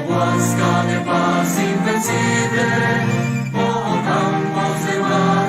Huasca de paz invencible, oh campos de mar.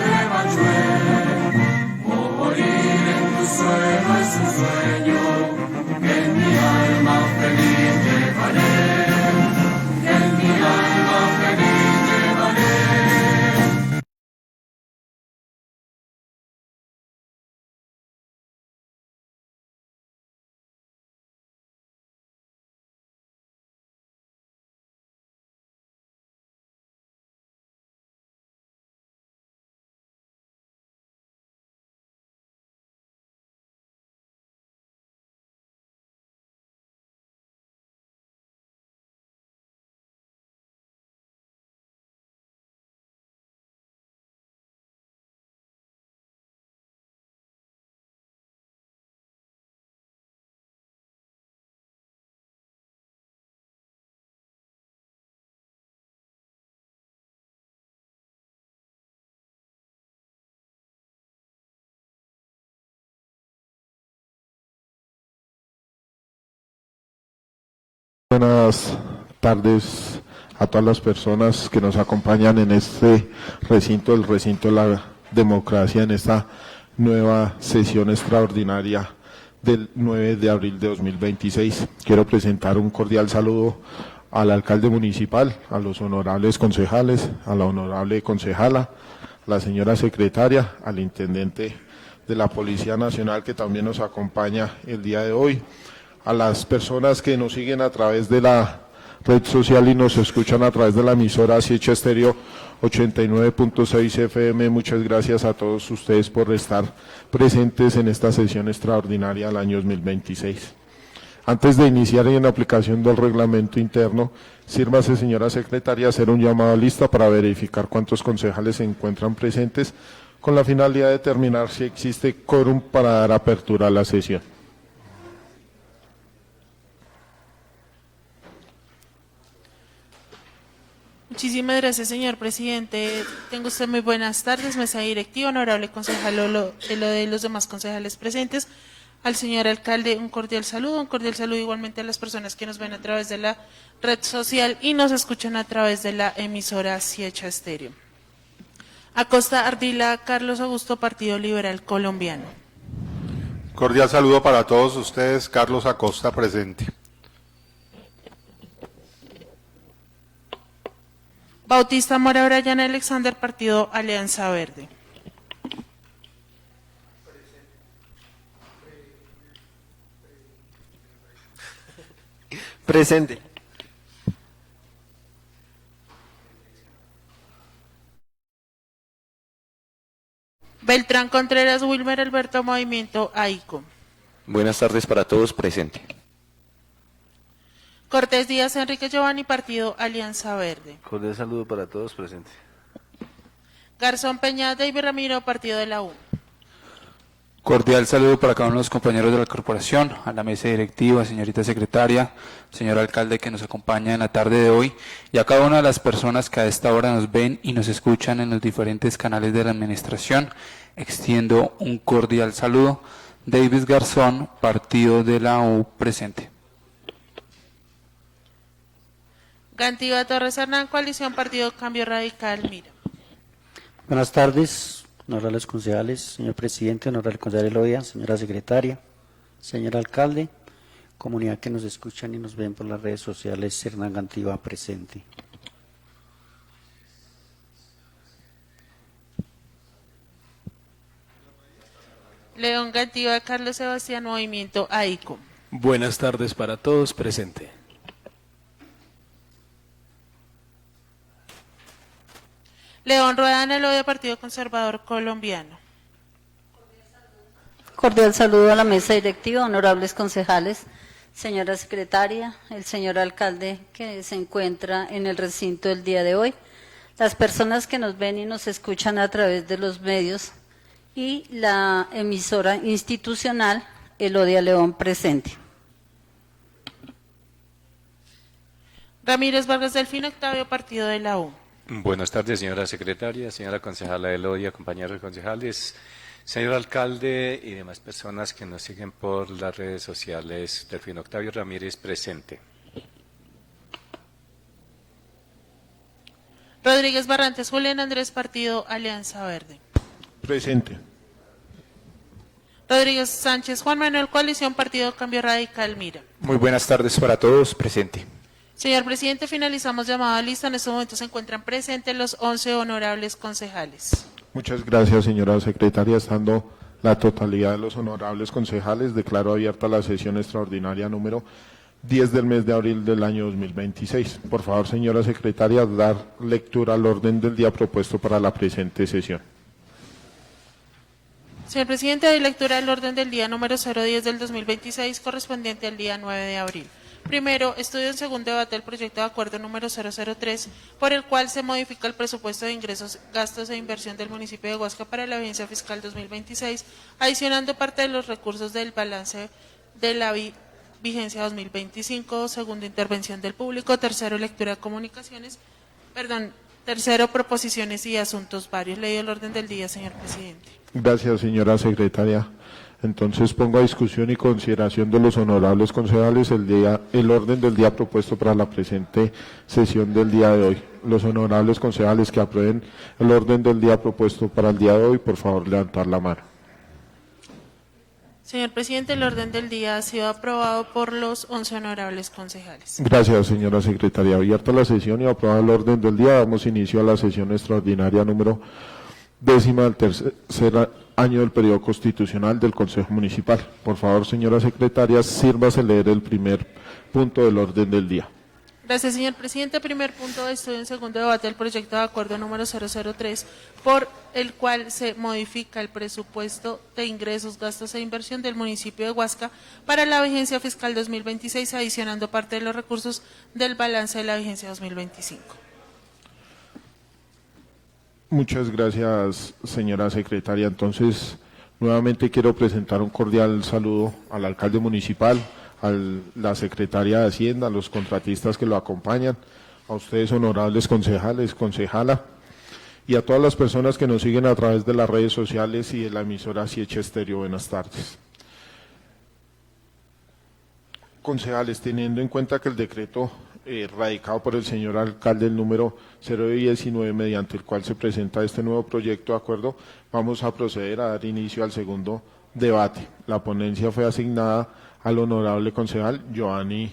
Buenas tardes a todas las personas que nos acompañan en este recinto, el recinto de la democracia, en esta nueva sesión extraordinaria del 9 de abril de 2026. Quiero presentar un cordial saludo al alcalde municipal, a los honorables concejales, a la honorable concejala, a la señora secretaria, al intendente de la Policía Nacional que también nos acompaña el día de hoy, a las personas que nos siguen a través de la red social y nos escuchan a través de la emisora Siecha Estéreo 89.6 FM. Muchas gracias a todos ustedes por estar presentes en esta sesión extraordinaria del año 2026. Antes de iniciar en la aplicación del reglamento interno, sírvase, señora secretaria, hacer un llamado a lista para verificar cuántos concejales se encuentran presentes, con la finalidad de determinar si existe quórum para dar apertura a la sesión. Muchísimas gracias, señor presidente. Tengo usted muy buenas tardes, mesa directiva, honorable concejal Lolo, lo de los demás concejales presentes. Al señor alcalde, un cordial saludo igualmente a las personas que nos ven a través de la red social y nos escuchan a través de la emisora Siecha Estéreo. Acosta Ardila Carlos Augusto, Partido Liberal Colombiano. Cordial saludo para todos ustedes, Carlos Acosta presente. Bautista Mora Brian Alexander, Partido Alianza Verde. Presente. Beltrán Contreras Wilmer Alberto, Movimiento AICO. Buenas tardes para todos, presente. Cortés Díaz Enrique Giovanni, Partido Alianza Verde. Cordial saludo para todos, presente. Garzón Peña David Ramiro, Partido de la U. Cordial saludo para cada uno de los compañeros de la corporación, a la mesa directiva, señorita secretaria, señor alcalde que nos acompaña en la tarde de hoy, y a cada una de las personas que a esta hora nos ven y nos escuchan en los diferentes canales de la administración. Extiendo un cordial saludo. Davis Garzón, Partido de la U, presente. Gantiva Torres Hernán, Coalición Partido Cambio Radical, Mira. Buenas tardes, honorables concejales, señor presidente, honorable concejal Elodia, señora secretaria, señor alcalde, comunidad que nos escuchan y nos ven por las redes sociales. Hernán Gantiva presente. León Gantiva Carlos Sebastián, Movimiento AICO. Buenas tardes para todos, presente. León Rueda Elodia, Partido Conservador Colombiano. Cordial saludo a la mesa directiva, honorables concejales, señora secretaria, el señor alcalde que se encuentra en el recinto el día de hoy, las personas que nos ven y nos escuchan a través de los medios y la emisora institucional Elodia León presente. Ramírez Vargas Delfín, Octavio, Partido de la U. Buenas tardes, señora secretaria, señora concejala Elodia, compañeros concejales, señor alcalde y demás personas que nos siguen por las redes sociales. Delfín Octavio Ramírez presente. Rodríguez Barrantes Julián Andrés, Partido Alianza Verde. Presente. Rodríguez Sánchez Juan Manuel, Coalición Partido Cambio Radical, Mira. Muy buenas tardes para todos, presente. Señor presidente, finalizamos llamada a lista. En este momento se encuentran presentes los 11 honorables concejales. Muchas gracias, señora secretaria. Estando la totalidad de los honorables concejales, declaro abierta la sesión extraordinaria número 10 del mes de abril del año 2026. Por favor, señora secretaria, dar lectura al orden del día propuesto para la presente sesión. Señor presidente, doy lectura del orden del día número 010 del 2026, correspondiente al día 9 de abril. Primero, estudio en segundo debate el proyecto de acuerdo número 003, por el cual se modifica el presupuesto de ingresos, gastos e inversión del municipio de Huasca para la vigencia fiscal 2026, adicionando parte de los recursos del balance de la vigencia 2025, segunda intervención del público, tercero, lectura de comunicaciones, tercero, proposiciones y asuntos varios. Leído el orden del día, señor presidente. Gracias, señora secretaria. Entonces pongo a discusión y consideración de los honorables concejales el orden del día propuesto para la presente sesión del día de hoy. Los honorables concejales que aprueben el orden del día propuesto para el día de hoy, por favor levantar la mano. Señor presidente, el orden del día ha sido aprobado por los 11 honorables concejales. Gracias, señora secretaria. Abierta la sesión y aprobado el orden del día, damos inicio a la sesión extraordinaria número 10ª del tercer año del periodo constitucional del Consejo Municipal. Por favor, señora secretaria, sírvase leer el primer punto del orden del día. Gracias, señor presidente. Primer punto de estudio en segundo debate del proyecto de acuerdo número 003, por el cual se modifica el presupuesto de ingresos, gastos e inversión del municipio de Huasca para la vigencia fiscal 2026, adicionando parte de los recursos del balance de la vigencia 2025. Muchas gracias, señora secretaria. Entonces, nuevamente quiero presentar un cordial saludo al alcalde municipal, a la secretaria de Hacienda, a los contratistas que lo acompañan, a ustedes honorables concejales, concejala, y a todas las personas que nos siguen a través de las redes sociales y de la emisora Sieche Estéreo. Buenas tardes. Concejales, teniendo en cuenta que el decreto radicado por el señor alcalde, el número 019, mediante el cual se presenta este nuevo proyecto de acuerdo, vamos a proceder a dar inicio al segundo debate. La ponencia fue asignada al honorable concejal Giovanni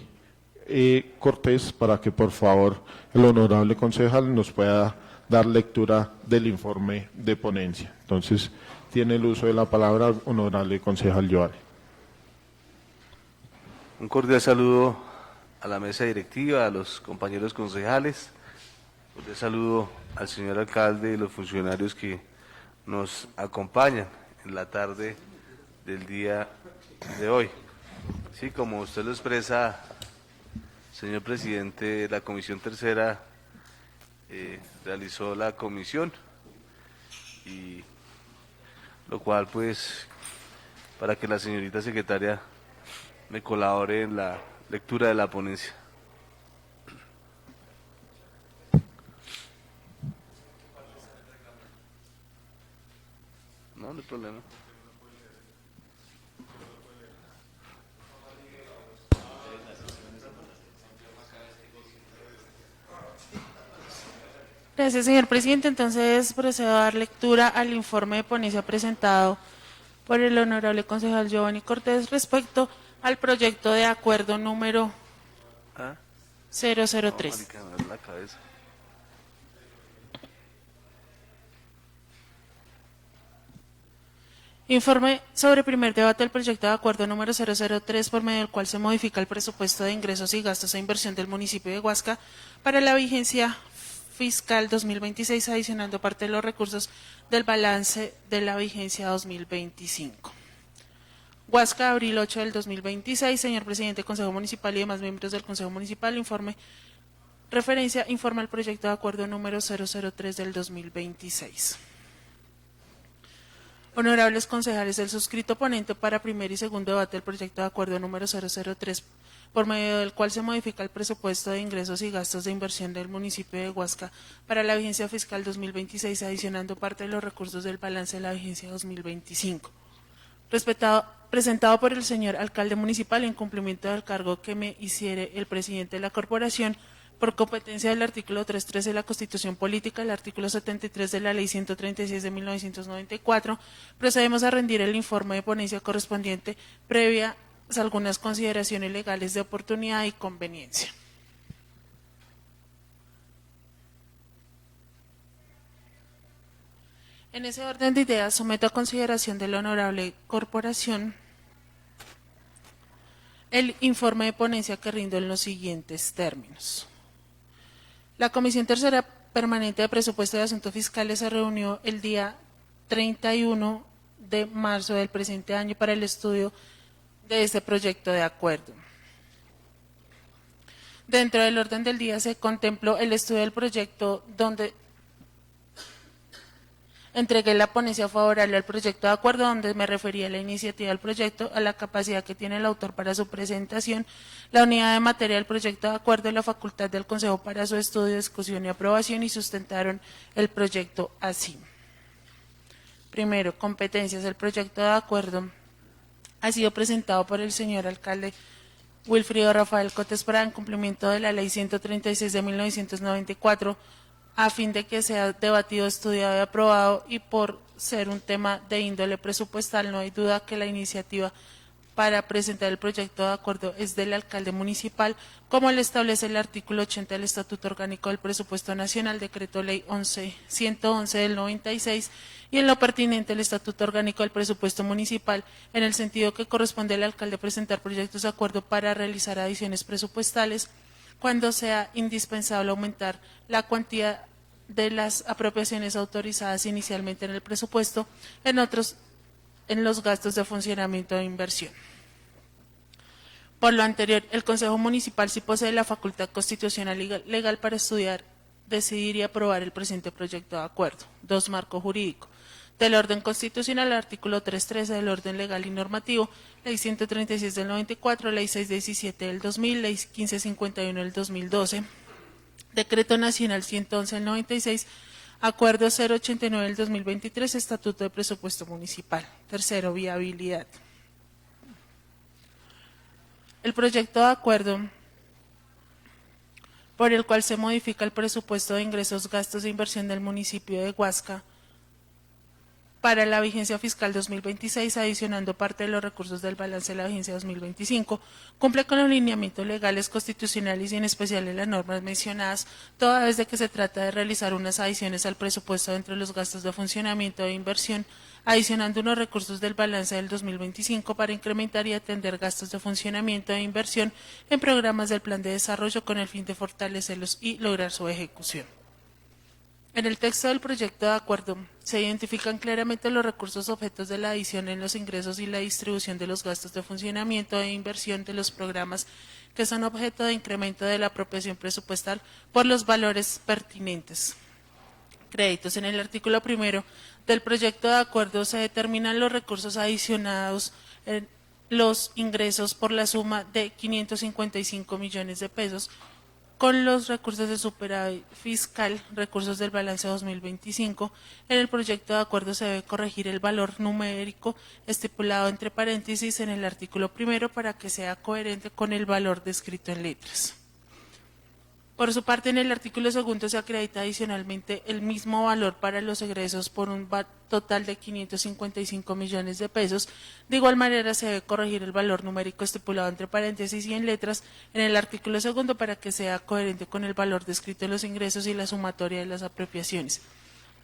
Cortés, para que por favor el honorable concejal nos pueda dar lectura del informe de ponencia. Entonces, tiene el uso de la palabra honorable concejal Giovanni. Un cordial saludo a la mesa directiva, a los compañeros concejales. Un cordial saludo al señor alcalde y los funcionarios que nos acompañan en la tarde del día de hoy. Sí, como usted lo expresa, señor presidente, la comisión tercera realizó la comisión, y lo cual pues para que la señorita secretaria me colabore en la lectura de la ponencia. No, no hay problema. Gracias, señor presidente. Entonces procedo a dar lectura al informe de ponencia presentado por el honorable concejal Giovanni Cortés respecto al proyecto de acuerdo número 003. No, marica, me duele la cabeza. Informe sobre primer debate del proyecto de acuerdo número 003, por medio del cual se modifica el presupuesto de ingresos y gastos e inversión del municipio de Huasca para la vigencia fiscal 2026, adicionando parte de los recursos del balance de la vigencia 2025. Huasca, abril 8 del 2026. Señor presidente, Consejo Municipal y demás miembros del Consejo Municipal, informe al proyecto de acuerdo número 003 del 2026. Honorables concejales, el suscrito ponente para primer y segundo debate del proyecto de acuerdo número 003, por medio del cual se modifica el presupuesto de ingresos y gastos de inversión del municipio de Huasca para la vigencia fiscal 2026, adicionando parte de los recursos del balance de la vigencia 2025. Presentado por el señor alcalde municipal en cumplimiento del cargo que me hiciere el presidente de la corporación, por competencia del artículo 3.3 de la Constitución Política, el artículo 73 de la Ley 136 de 1994, procedemos a rendir el informe de ponencia correspondiente previa algunas consideraciones legales de oportunidad y conveniencia. En ese orden de ideas, someto a consideración de la honorable corporación el informe de ponencia que rindo en los siguientes términos. La Comisión Tercera Permanente de Presupuesto de Asuntos Fiscales se reunió el día 31 de marzo del presente año para el estudio de este proyecto de acuerdo. Dentro del orden del día se contempló el estudio del proyecto, donde entregué la ponencia favorable al proyecto de acuerdo, donde me refería a la iniciativa del proyecto, a la capacidad que tiene el autor para su presentación, la unidad de materia del proyecto de acuerdo y la facultad del Consejo para su estudio, discusión y aprobación, y sustentaron el proyecto así. Primero, competencias. El proyecto de acuerdo ha sido presentado por el señor alcalde Wilfrido Rafael Cotes para en cumplimiento de la Ley 136 de 1994, a fin de que sea debatido, estudiado y aprobado, y por ser un tema de índole presupuestal, no hay duda que la iniciativa para presentar el proyecto de acuerdo es del alcalde municipal, como lo establece el artículo 80 del Estatuto Orgánico del Presupuesto Nacional, Decreto Ley 111 del 96, y en lo pertinente el Estatuto Orgánico del Presupuesto Municipal, en el sentido que corresponde al alcalde presentar proyectos de acuerdo para realizar adiciones presupuestales, cuando sea indispensable aumentar la cuantía de las apropiaciones autorizadas inicialmente en el presupuesto, en los gastos de funcionamiento e inversión. Por lo anterior, el Consejo Municipal sí posee la facultad constitucional y legal para estudiar, decidir y aprobar el presente proyecto de acuerdo. 2. Marco jurídico. Del orden constitucional, el artículo 313 del orden legal y normativo, Ley 136 del 94, Ley 617 del 2000, Ley 1551 del 2012, Decreto Nacional 111 del 96, Acuerdo 089 del 2023, Estatuto de Presupuesto Municipal. 3. Viabilidad. El proyecto de acuerdo por el cual se modifica el presupuesto de ingresos, gastos e inversión del municipio de Huasca para la vigencia fiscal 2026, adicionando parte de los recursos del balance de la vigencia 2025, cumple con los lineamientos legales, constitucionales y en especial en las normas mencionadas, toda vez de que se trata de realizar unas adiciones al presupuesto dentro de los gastos de funcionamiento e inversión, adicionando unos recursos del balance del 2025 para incrementar y atender gastos de funcionamiento e inversión en programas del plan de desarrollo con el fin de fortalecerlos y lograr su ejecución. En el texto del proyecto de acuerdo se identifican claramente los recursos objetos de la adición en los ingresos y la distribución de los gastos de funcionamiento e inversión de los programas que son objeto de incremento de la apropiación presupuestal por los valores pertinentes. Créditos. En el artículo 1 del proyecto de acuerdo se determinan los recursos adicionados en los ingresos por la suma de 555 millones de pesos, con los recursos de superávit fiscal, recursos del balance 2025, en el proyecto de acuerdo se debe corregir el valor numérico estipulado entre paréntesis en el artículo 1 para que sea coherente con el valor descrito en letras. Por su parte, en el artículo 2 se acredita adicionalmente el mismo valor para los egresos por un total de 555 millones de pesos. De igual manera, se debe corregir el valor numérico estipulado entre paréntesis y en letras en el artículo 2 para que sea coherente con el valor descrito en los ingresos y la sumatoria de las apropiaciones.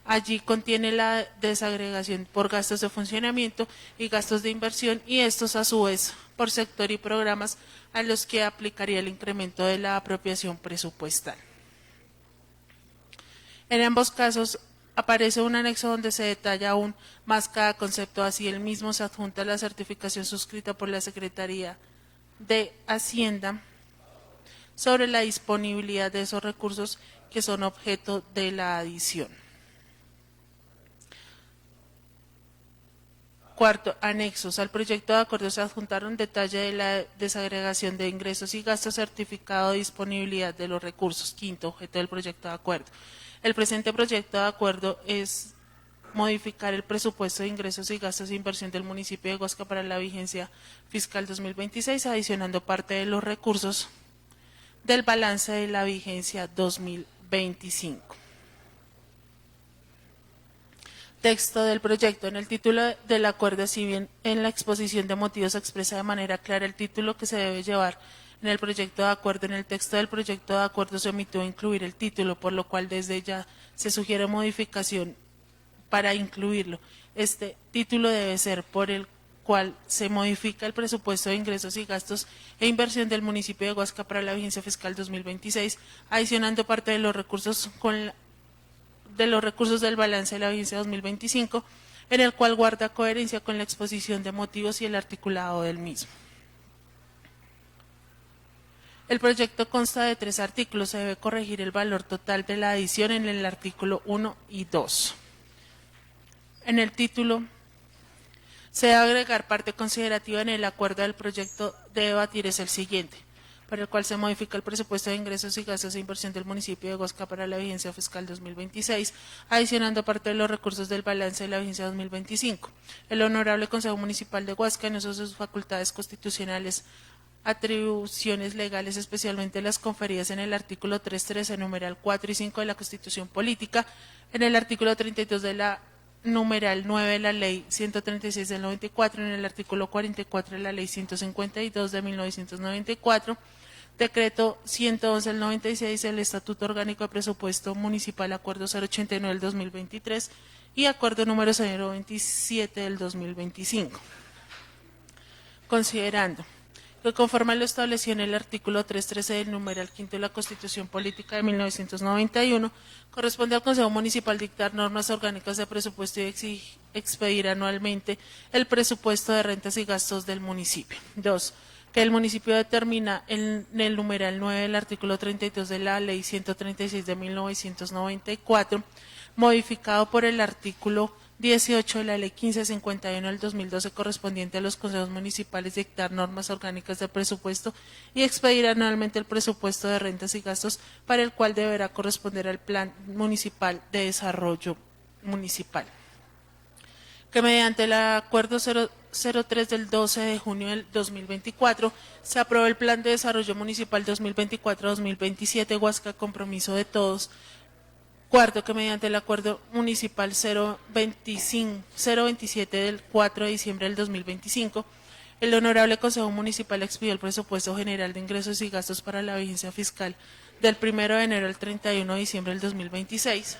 Allí contiene la desagregación por gastos de funcionamiento y gastos de inversión, y estos a su vez por sector y programas a los que aplicaría el incremento de la apropiación presupuestal. En ambos casos aparece un anexo donde se detalla aún más cada concepto, así el mismo se adjunta la certificación suscrita por la Secretaría de Hacienda sobre la disponibilidad de esos recursos que son objeto de la adición. 4. Anexos. Al proyecto de acuerdo se adjuntaron detalle de la desagregación de ingresos y gastos, certificado de disponibilidad de los recursos. 5. Objeto del proyecto de acuerdo. El presente proyecto de acuerdo es modificar el presupuesto de ingresos y gastos de inversión del municipio de Huasca para la vigencia fiscal 2026, adicionando parte de los recursos del balance de la vigencia 2025. Texto del proyecto. En el título del acuerdo, si bien en la exposición de motivos se expresa de manera clara el título que se debe llevar en el proyecto de acuerdo, en el texto del proyecto de acuerdo se omitió incluir el título, por lo cual desde ya se sugiere modificación para incluirlo. Este título debe ser por el cual se modifica el presupuesto de ingresos y gastos e inversión del municipio de Huasca para la vigencia fiscal 2026, adicionando parte de los recursos del balance de la vigencia 2025, en el cual guarda coherencia con la exposición de motivos y el articulado del mismo. El proyecto consta de 3 artículos. Se debe corregir el valor total de la adición en el artículo 1 y 2. En el título se debe agregar parte considerativa. En el acuerdo del proyecto de debatir es el siguiente. por el cual se modifica el presupuesto de ingresos y gastos e inversión del municipio de Huasca para la vigencia fiscal 2026, adicionando parte de los recursos del balance de la vigencia 2025. El Honorable Consejo Municipal de Huasca, en uso de sus facultades constitucionales, atribuciones legales, especialmente las conferidas en el artículo 3.13, numeral 4 y 5 de la Constitución Política, en el artículo 32 de la numeral 9 de la Ley 136 del 94, en el artículo 44 de la Ley 152 de 1994, Decreto 111 del 96, el Estatuto Orgánico de Presupuesto Municipal, Acuerdo 089 del 2023 y Acuerdo número 027 del 2025. Considerando que conforme a lo establecido en el artículo 3.13 del numeral 5 de la Constitución Política de 1991, corresponde al Consejo Municipal dictar normas orgánicas de presupuesto y expedir anualmente el presupuesto de rentas y gastos del municipio. 2. Que el municipio determina en el numeral 9 del artículo 32 de la Ley 136 de 1994, modificado por el artículo 18 de la Ley 1551 del 2012 correspondiente a los consejos municipales, dictar normas orgánicas de presupuesto y expedir anualmente el presupuesto de rentas y gastos, para el cual deberá corresponder al Plan Municipal de Desarrollo Municipal. Que mediante el Acuerdo 003 del 12 de junio del 2024 se aprobó el Plan de Desarrollo Municipal 2024-2027 Huasca, compromiso de todos. Cuarto, que mediante el Acuerdo Municipal 027 del 4 de diciembre del 2025, el Honorable Consejo Municipal expidió el Presupuesto General de Ingresos y Gastos para la vigencia fiscal del 1 de enero al 31 de diciembre del 2026,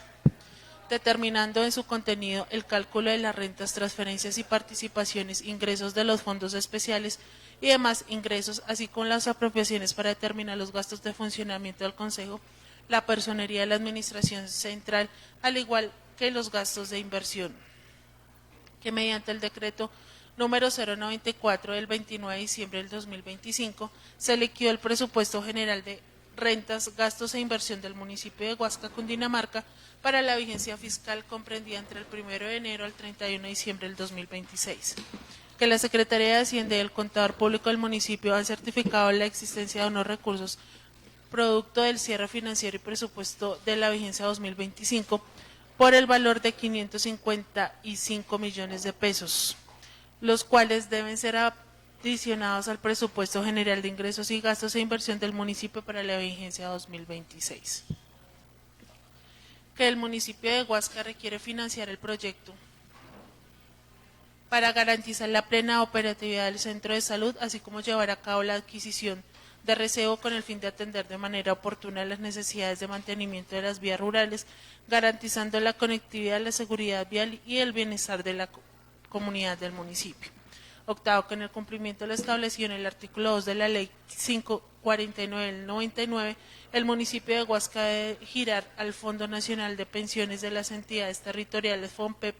determinando en su contenido el cálculo de las rentas, transferencias y participaciones, ingresos de los fondos especiales y demás ingresos, así como las apropiaciones para determinar los gastos de funcionamiento del Consejo, la personería de la Administración Central, al igual que los gastos de inversión. Que mediante el decreto número 094 del 29 de diciembre del 2025 se liquidó el presupuesto general de rentas, gastos e inversión del municipio de Huasca, Cundinamarca, para la vigencia fiscal comprendida entre el 1 de enero al 31 de diciembre del 2026. Que la Secretaría de Hacienda y el Contador Público del municipio han certificado la existencia de unos recursos producto del cierre financiero y presupuesto de la vigencia 2025 por el valor de 555 millones de pesos, los cuales deben ser adicionados al presupuesto general de ingresos y gastos e inversión del municipio para la vigencia 2026. Que el municipio de Huasca requiere financiar el proyecto para garantizar la plena operatividad del centro de salud, así como llevar a cabo la adquisición de recebo con el fin de atender de manera oportuna las necesidades de mantenimiento de las vías rurales, garantizando la conectividad, la seguridad vial y el bienestar de la comunidad del municipio. Octavo, que en el cumplimiento de lo establecido en el artículo 2 de la Ley 549 del 99, el municipio de Huasca debe girar al Fondo Nacional de Pensiones de las entidades territoriales FONPEP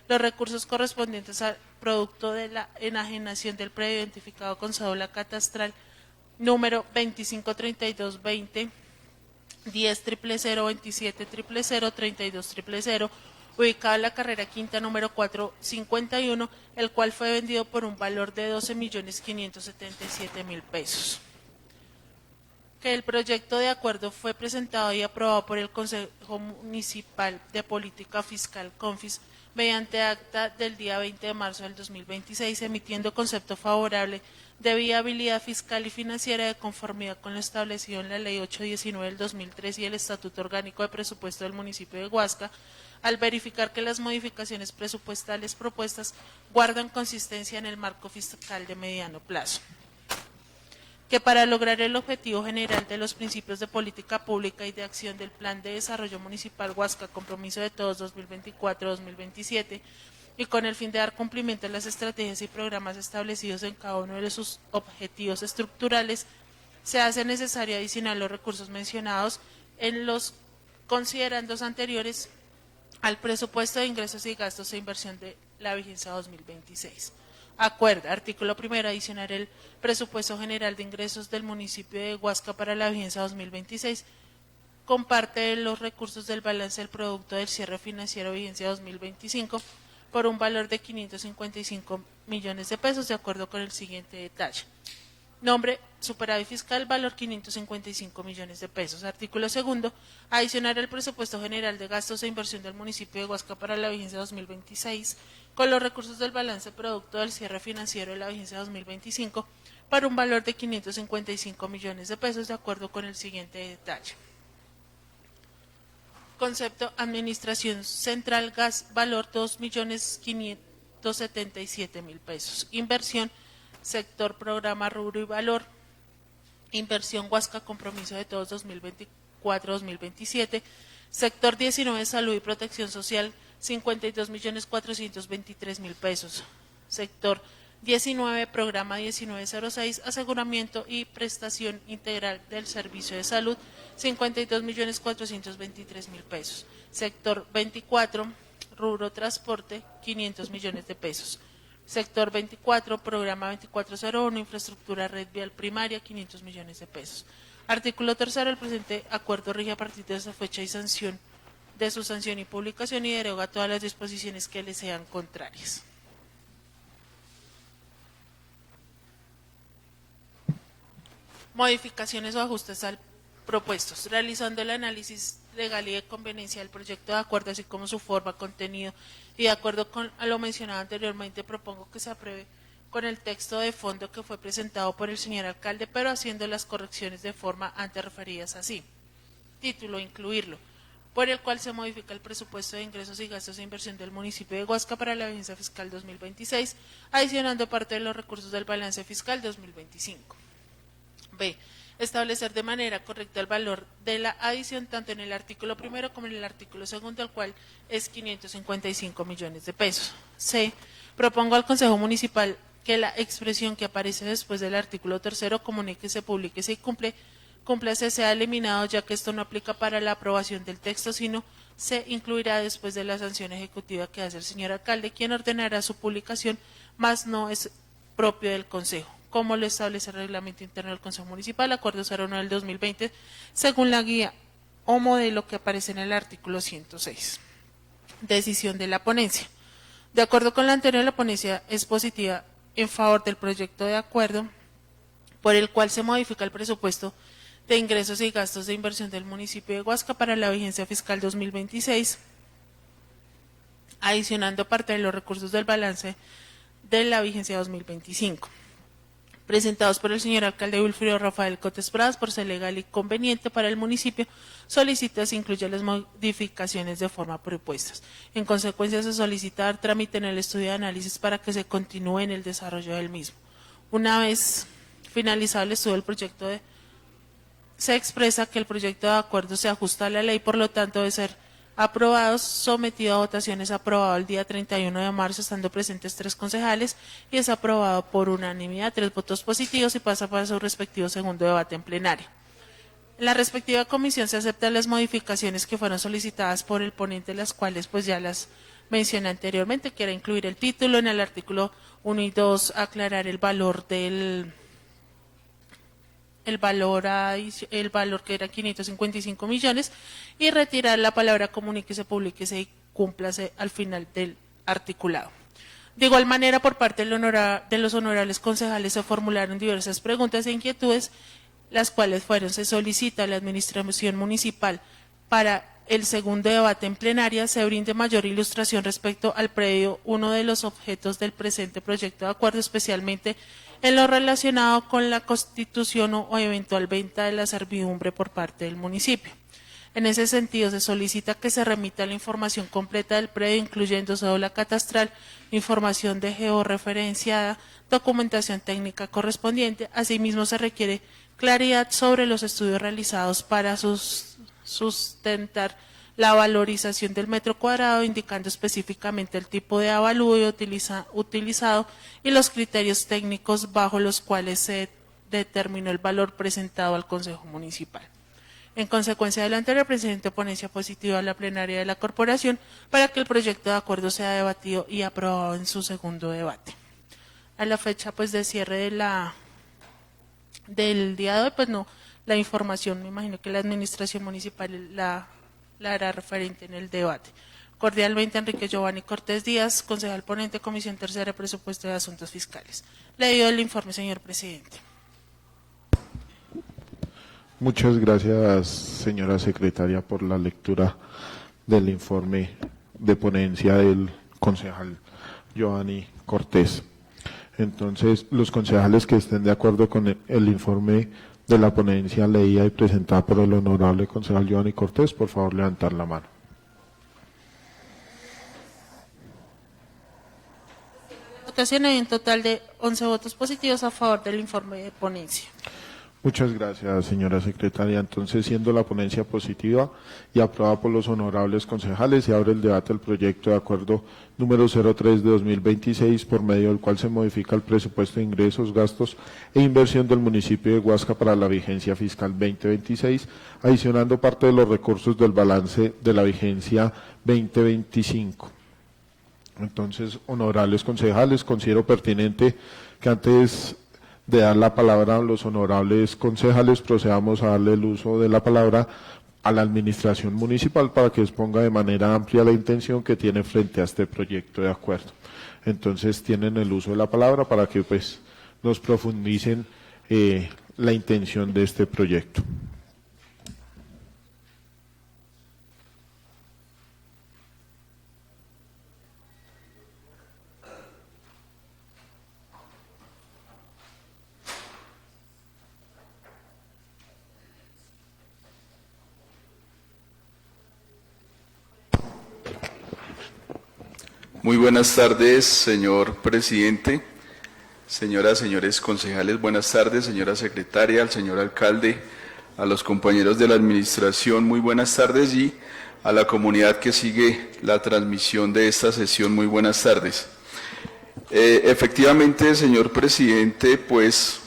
los recursos correspondientes al producto de la enajenación del predio identificado con cédula catastral número 253220 10.000 27.000 32.000, ubicado en la carrera quinta número 451, el cual fue vendido por un valor de 12.577.000 pesos. Que el proyecto de acuerdo fue presentado y aprobado por el Consejo Municipal de Política Fiscal, CONFIS, mediante acta del día 20 de marzo del 2026, emitiendo concepto favorable de viabilidad fiscal y financiera de conformidad con lo establecido en la Ley 819 del 2003 y el Estatuto Orgánico de Presupuesto del municipio de Huasca, al verificar que las modificaciones presupuestales propuestas guardan consistencia en el marco fiscal de mediano plazo. Que para lograr el objetivo general de los principios de política pública y de acción del Plan de Desarrollo Municipal Huasca, compromiso de todos 2024-2027, y con el fin de dar cumplimiento a las estrategias y programas establecidos en cada uno de sus objetivos estructurales, se hace necesario adicionar los recursos mencionados en los considerandos anteriores al presupuesto de ingresos y gastos e inversión de la vigencia 2026. Acuerda, artículo primero, adicionar el presupuesto general de ingresos del municipio de Huasca para la vigencia 2026 con parte de los recursos del balance del producto del cierre financiero vigencia 2025 por un valor de 555 millones de pesos, de acuerdo con el siguiente detalle. Nombre, superávit fiscal, valor 555 millones de pesos. Artículo segundo, adicionar el presupuesto general de gastos e inversión del municipio de Huasca para la vigencia 2026 con los recursos del balance producto del cierre financiero de la vigencia 2025 para un valor de 555 millones de pesos de acuerdo con el siguiente detalle. Concepto, administración central, gas, valor 2.577.000 pesos. Inversión, sector, programa, rubro y valor. Inversión Huasca, compromiso de todos 2024-2027. Sector 19, salud y protección social, 52.423.000 pesos. Sector 19, programa 1906, aseguramiento y prestación integral del servicio de salud, 52.423.000 pesos. Sector 24, rubro transporte, 500 millones de pesos. Sector 24, programa 2401, infraestructura red vial primaria, 500 millones de pesos. Artículo tercero, el presente acuerdo rige a partir de esa fecha y sanción de su sanción y publicación y deroga todas las disposiciones que le sean contrarias. Modificaciones o ajustes al propuestos. Realizando el análisis legal y de conveniencia del proyecto de acuerdo, así como su forma, contenido y de acuerdo con a lo mencionado anteriormente, propongo que se apruebe con el texto de fondo que fue presentado por el señor alcalde, pero haciendo las correcciones de forma antes referidas así. Título, incluirlo, por el cual se modifica el presupuesto de ingresos y gastos de inversión del municipio de Huasca para la vigencia fiscal 2026, adicionando parte de los recursos del balance fiscal 2025. B. Establecer de manera correcta el valor de la adición tanto en el artículo primero como en el artículo segundo, el cual es 555 millones de pesos. C. Propongo al Consejo Municipal que la expresión que aparece después del artículo tercero, comuníquese, publíquese y cúmplase, sea eliminado, ya que esto no aplica para la aprobación del texto, sino se incluirá después de la sanción ejecutiva que hace el señor alcalde, quien ordenará su publicación, mas no es propio del Consejo, como lo establece el reglamento interno del Consejo Municipal, acuerdo 01 del 2020, según la guía o modelo que aparece en el artículo 106. Decisión de la ponencia. De acuerdo con la anterior, la ponencia es positiva en favor del proyecto de acuerdo por el cual se modifica el presupuesto de ingresos y gastos de inversión del municipio de Huasca para la vigencia fiscal 2026, adicionando parte de los recursos del balance de la vigencia 2025. Presentados por el señor alcalde Wilfrido Rafael Cotes Pradas, por ser legal y conveniente para el municipio, solicita se incluyan las modificaciones de forma propuestas. En consecuencia, se solicita dar trámite en el estudio de análisis para que se continúe en el desarrollo del mismo. Una vez finalizado el estudio del proyecto, se expresa que el proyecto de acuerdo se ajusta a la ley, por lo tanto debe ser aprobado, sometido a votaciones, aprobado el día 31 de marzo, estando presentes 3 concejales, y es aprobado por unanimidad, 3 votos positivos, y pasa para su respectivo segundo debate en plenario. En la respectiva comisión se aceptan las modificaciones que fueron solicitadas por el ponente, las cuales pues ya las mencioné anteriormente, que era incluir el título en el artículo 1 y 2, aclarar el valor del el valor que era 555 millones y retirar la palabra comuníquese, publíquese y cúmplase al final del articulado. De igual manera, por parte de los honorables concejales se formularon diversas preguntas e inquietudes, las cuales se solicita a la Administración Municipal para el segundo debate en plenaria se brinde mayor ilustración respecto al predio, uno de los objetos del presente proyecto de acuerdo, especialmente en lo relacionado con la constitución o eventual venta de la servidumbre por parte del municipio. En ese sentido, se solicita que se remita la información completa del predio, incluyendo cédula catastral, información de georreferenciada, documentación técnica correspondiente. Asimismo, se requiere claridad sobre los estudios realizados para sustentar la valorización del metro cuadrado, indicando específicamente el tipo de avalúo utilizado y los criterios técnicos bajo los cuales se determinó el valor presentado al Consejo Municipal. En consecuencia de lo anterior, presento ponencia positiva a la plenaria de la Corporación para que el proyecto de acuerdo sea debatido y aprobado en su segundo debate. A la fecha pues de cierre del día de hoy, pues no, la información, me imagino que la Administración Municipal la hará referente en el debate. Cordialmente, Enrique Giovanni Cortés Díaz, concejal ponente, Comisión Tercera de Presupuesto de Asuntos Fiscales. Leído el informe, señor presidente. Muchas gracias, señora secretaria, por la lectura del informe de ponencia del concejal Giovanni Cortés. Entonces, los concejales que estén de acuerdo con el informe de la ponencia leída y presentada por el honorable concejal Giovanni Cortés, por favor levantar la mano. Votación hay un total de 11 votos positivos a favor del informe de ponencia. Muchas gracias, señora secretaria. Entonces, siendo la ponencia positiva y aprobada por los honorables concejales, se abre el debate del proyecto de acuerdo número 03 de 2026, por medio del cual se modifica el presupuesto de ingresos, gastos e inversión del municipio de Huasca para la vigencia fiscal 2026, adicionando parte de los recursos del balance de la vigencia 2025. Entonces, honorables concejales, considero pertinente que antes de dar la palabra a los honorables concejales, procedamos a darle el uso de la palabra a la administración municipal para que exponga de manera amplia la intención que tiene frente a este proyecto de acuerdo. Entonces, tienen el uso de la palabra para que pues nos profundicen la intención de este proyecto. Muy buenas tardes, señor presidente, señoras, señores concejales, buenas tardes, señora secretaria, al señor alcalde, a los compañeros de la administración, muy buenas tardes, y a la comunidad que sigue la transmisión de esta sesión, muy buenas tardes. Efectivamente, señor presidente, pues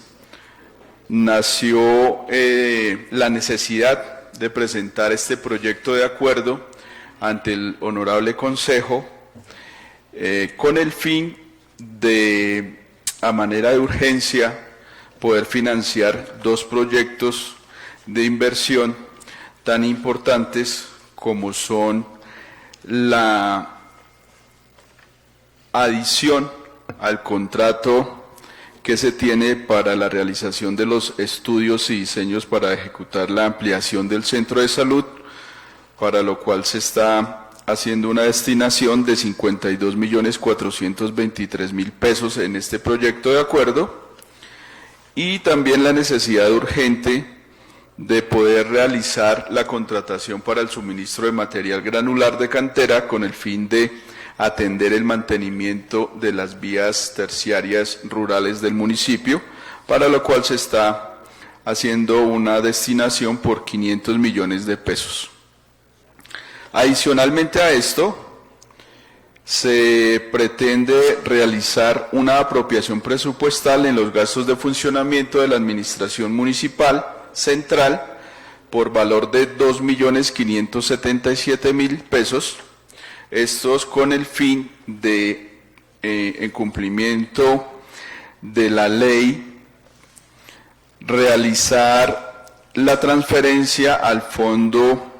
nació la necesidad de presentar este proyecto de acuerdo ante el honorable Consejo, con el fin de, a manera de urgencia, poder financiar dos proyectos de inversión tan importantes como son la adición al contrato que se tiene para la realización de los estudios y diseños para ejecutar la ampliación del centro de salud, para lo cual se está haciendo una destinación de 52.423.000 pesos en este proyecto de acuerdo, y también la necesidad urgente de poder realizar la contratación para el suministro de material granular de cantera con el fin de atender el mantenimiento de las vías terciarias rurales del municipio, para lo cual se está haciendo una destinación por 500 millones de pesos. Adicionalmente a esto, se pretende realizar una apropiación presupuestal en los gastos de funcionamiento de la administración municipal central por valor de 2.577.000 pesos, estos con el fin de, en cumplimiento de la ley, realizar la transferencia al fondo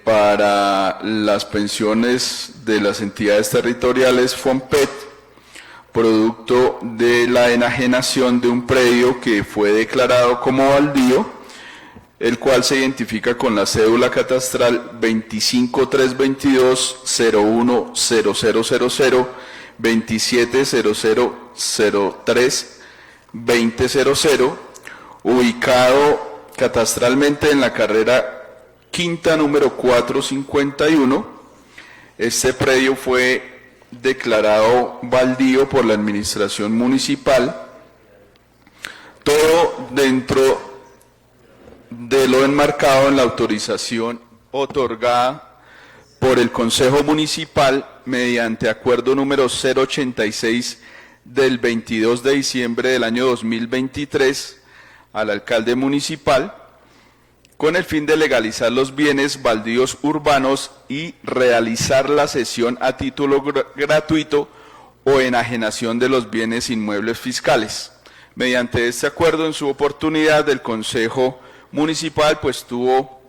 para las pensiones de las entidades territoriales FOMPET, producto de la enajenación de un predio que fue declarado como baldío, el cual se identifica con la cédula catastral 25.322.01.0000, 27.0003.2000, ubicado catastralmente en la carrera quinta número 451. Este predio fue declarado baldío por la administración municipal, todo dentro de lo enmarcado en la autorización otorgada por el Consejo Municipal mediante acuerdo número 086 del 22 de diciembre del año 2023 al alcalde municipal, con el fin de legalizar los bienes baldíos urbanos y realizar la cesión a título gratuito o enajenación de los bienes inmuebles fiscales. Mediante este acuerdo, en su oportunidad, el Consejo Municipal pues tuvo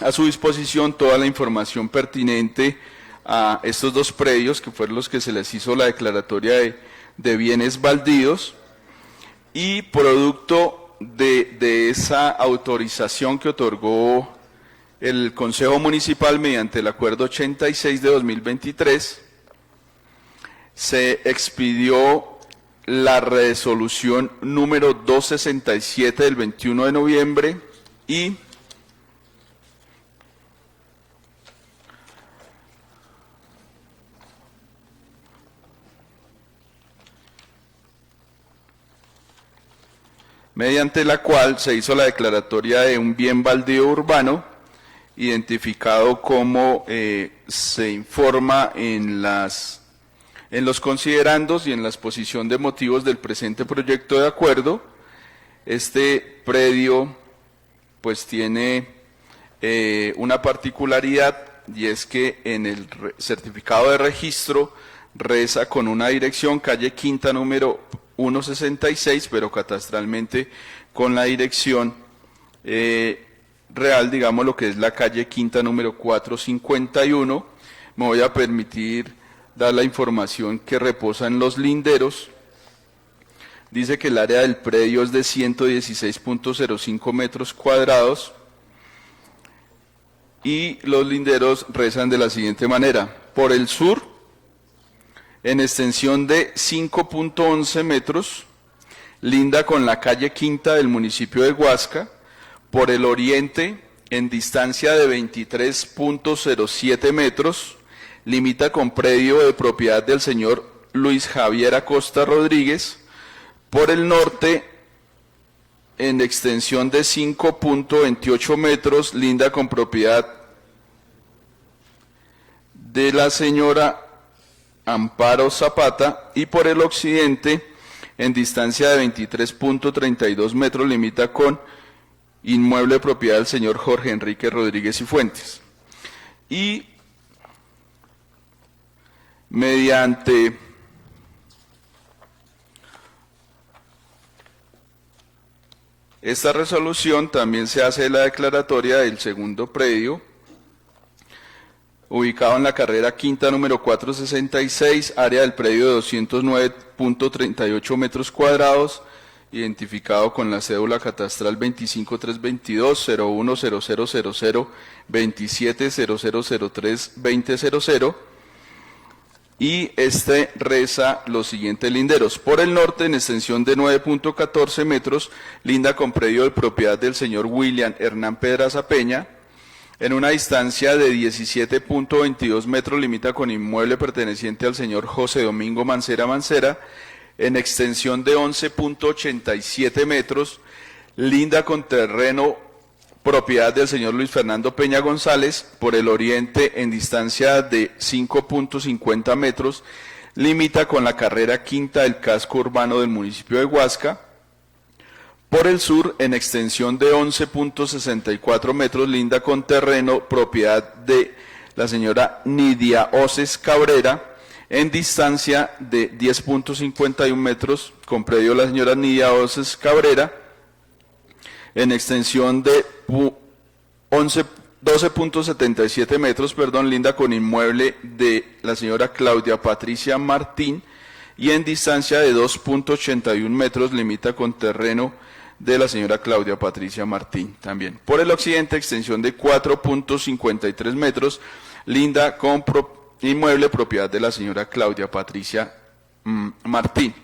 a su disposición toda la información pertinente a estos dos predios, que fueron los que se les hizo la declaratoria de bienes baldíos, y producto de esa autorización que otorgó el Consejo Municipal mediante el Acuerdo 86 de 2023, se expidió la resolución número 267 del 21 de noviembre y mediante la cual se hizo la declaratoria de un bien baldío urbano, identificado como se informa en los considerandos y en la exposición de motivos del presente proyecto de acuerdo. Este predio pues tiene una particularidad, y es que en el certificado de registro reza con una dirección calle Quinta número 166, pero catastralmente con la dirección real, digamos, lo que es la calle Quinta número 451. Me voy a permitir dar la información que reposa en los linderos. Dice que el área del predio es de 116.05 metros cuadrados y los linderos rezan de la siguiente manera: por el sur, en extensión de 5.11 metros, linda con la calle Quinta del municipio de Huasca. Por el oriente, en distancia de 23.07 metros, limita con predio de propiedad del señor Luis Javier Acosta Rodríguez. Por el norte, en extensión de 5.28 metros, linda con propiedad de la señora Amparo Zapata. Y por el occidente, en distancia de 23.32 metros, limita con inmueble de propiedad del señor Jorge Enrique Rodríguez y Fuentes. Y mediante esta resolución también se hace la declaratoria del segundo predio, ubicado en la carrera Quinta número 466, área del predio de 209.38 metros cuadrados, identificado con la cédula catastral 25.322.01000027.0003.2000, y este reza los siguientes linderos. Por el norte, en extensión de 9.14 metros, linda con predio de propiedad del señor William Hernán Pedraza Peña. En una distancia de 17.22 metros, limita con inmueble perteneciente al señor José Domingo Mancera Mancera. En extensión de 11.87 metros, linda con terreno propiedad del señor Luis Fernando Peña González. Por el oriente, en distancia de 5.50 metros, limita con la carrera Quinta del casco urbano del municipio de Huasca. Por el sur, en extensión de 11.64 metros, linda con terreno propiedad de la señora Nidia Oces Cabrera. En distancia de 10.51 metros, con predio de la señora Nidia Oces Cabrera. En extensión de 12.77 metros, linda con inmueble de la señora Claudia Patricia Martín. Y en distancia de 2.81 metros, limita con terreno de la señora Claudia Patricia Martín también. Por el occidente, extensión de 4.53 metros, linda con inmueble propiedad de la señora Claudia Patricia Martín.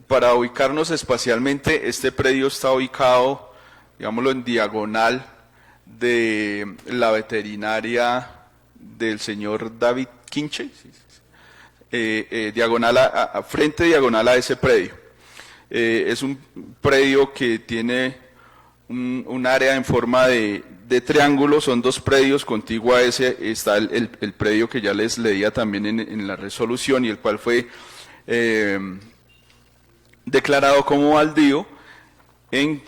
Para ubicarnos espacialmente, este predio está ubicado, digámoslo, en diagonal de la veterinaria del señor David Quinche, frente diagonal a ese predio. Es un predio que tiene un área en forma de triángulo. Son dos predios, contiguo a ese está el predio que ya les leía también en la resolución, y el cual fue declarado como baldío en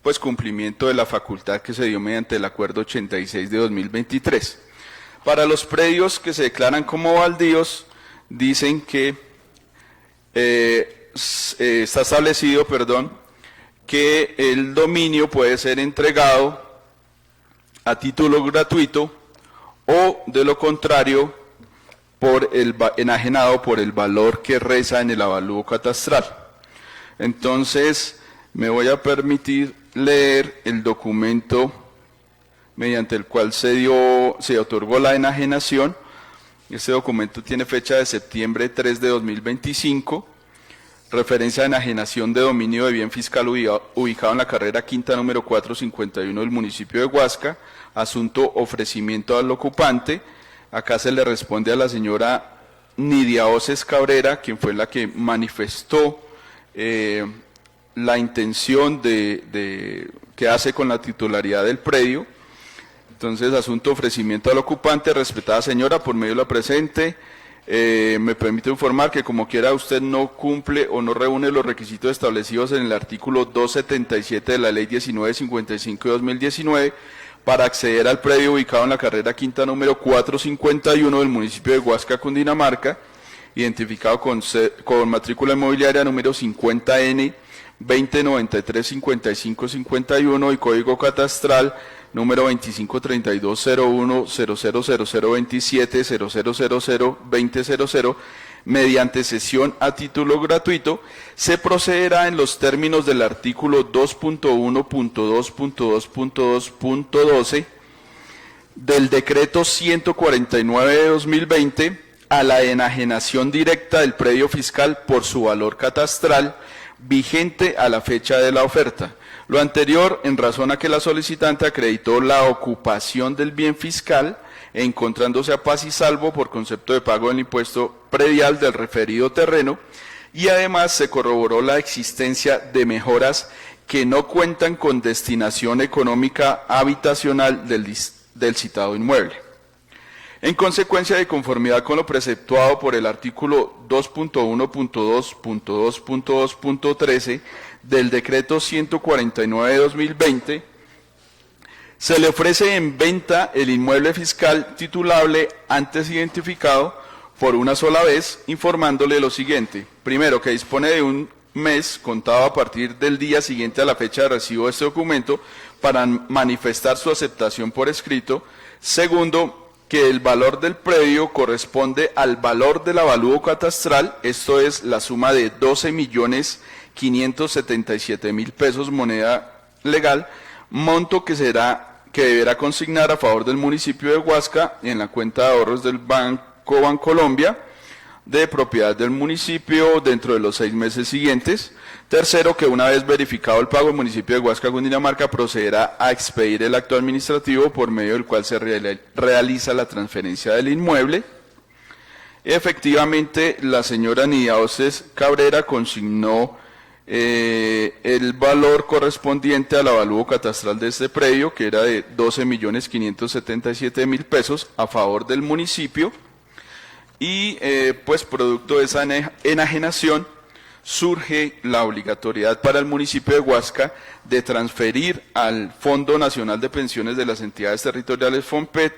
pues cumplimiento de la facultad que se dio mediante el Acuerdo 86 de 2023. Para los predios que se declaran como baldíos, dicen que está establecido, que el dominio puede ser entregado a título gratuito o, de lo contrario, enajenado por el valor que reza en el avalúo catastral. Entonces, me voy a permitir leer el documento mediante el cual se otorgó la enajenación. Este documento tiene fecha de septiembre 3 de 2025, referencia a enajenación de dominio de bien fiscal ubicado en la carrera quinta número 451 del municipio de Huasca, asunto ofrecimiento al ocupante. Acá se le responde a la señora Nidia Oces Cabrera, quien fue la que manifestó la intención que hace con la titularidad del predio. Entonces, asunto ofrecimiento al ocupante, respetada señora, por medio de la presente, me permite informar que como quiera usted no cumple o no reúne los requisitos establecidos en el artículo 277 de la Ley 1955 de 2019 para acceder al predio ubicado en la carrera quinta número 451 del municipio de Huasca, Cundinamarca, identificado con matrícula inmobiliaria número 50N 2093-5551 y código catastral número 25320100002700002000, mediante cesión a título gratuito, se procederá en los términos del artículo 2.1.2.2.2.12 del decreto 149 de 2020 a la enajenación directa del predio fiscal por su valor catastral vigente a la fecha de la oferta. Lo anterior en razón a que la solicitante acreditó la ocupación del bien fiscal, encontrándose a paz y salvo por concepto de pago del impuesto predial del referido terreno, y además se corroboró la existencia de mejoras que no cuentan con destinación económica habitacional del citado inmueble. En consecuencia, de conformidad con lo preceptuado por el artículo 2.1.2.2.2.13 del decreto 149 de 2020, se le ofrece en venta el inmueble fiscal titulable antes identificado por una sola vez, informándole lo siguiente. Primero, que dispone de un mes contado a partir del día siguiente a la fecha de recibo de este documento para manifestar su aceptación por escrito. Segundo, que el valor del predio corresponde al valor del avalúo catastral, esto es la suma de 12.577.000 pesos moneda legal, monto que deberá consignar a favor del municipio de Huasca en la cuenta de ahorros del Banco Bancolombia, de propiedad del municipio dentro de los 6 meses siguientes. Tercero, que una vez verificado el pago, el municipio de Huasca, Cundinamarca, procederá a expedir el acto administrativo por medio del cual se realiza la transferencia del inmueble. Efectivamente, la señora Nidia Oces Cabrera consignó el valor correspondiente al avalúo catastral de este predio, que era de 12.577.000 pesos a favor del municipio, y pues producto de esa enajenación surge la obligatoriedad para el municipio de Huasca de transferir al Fondo Nacional de Pensiones de las entidades territoriales FONPET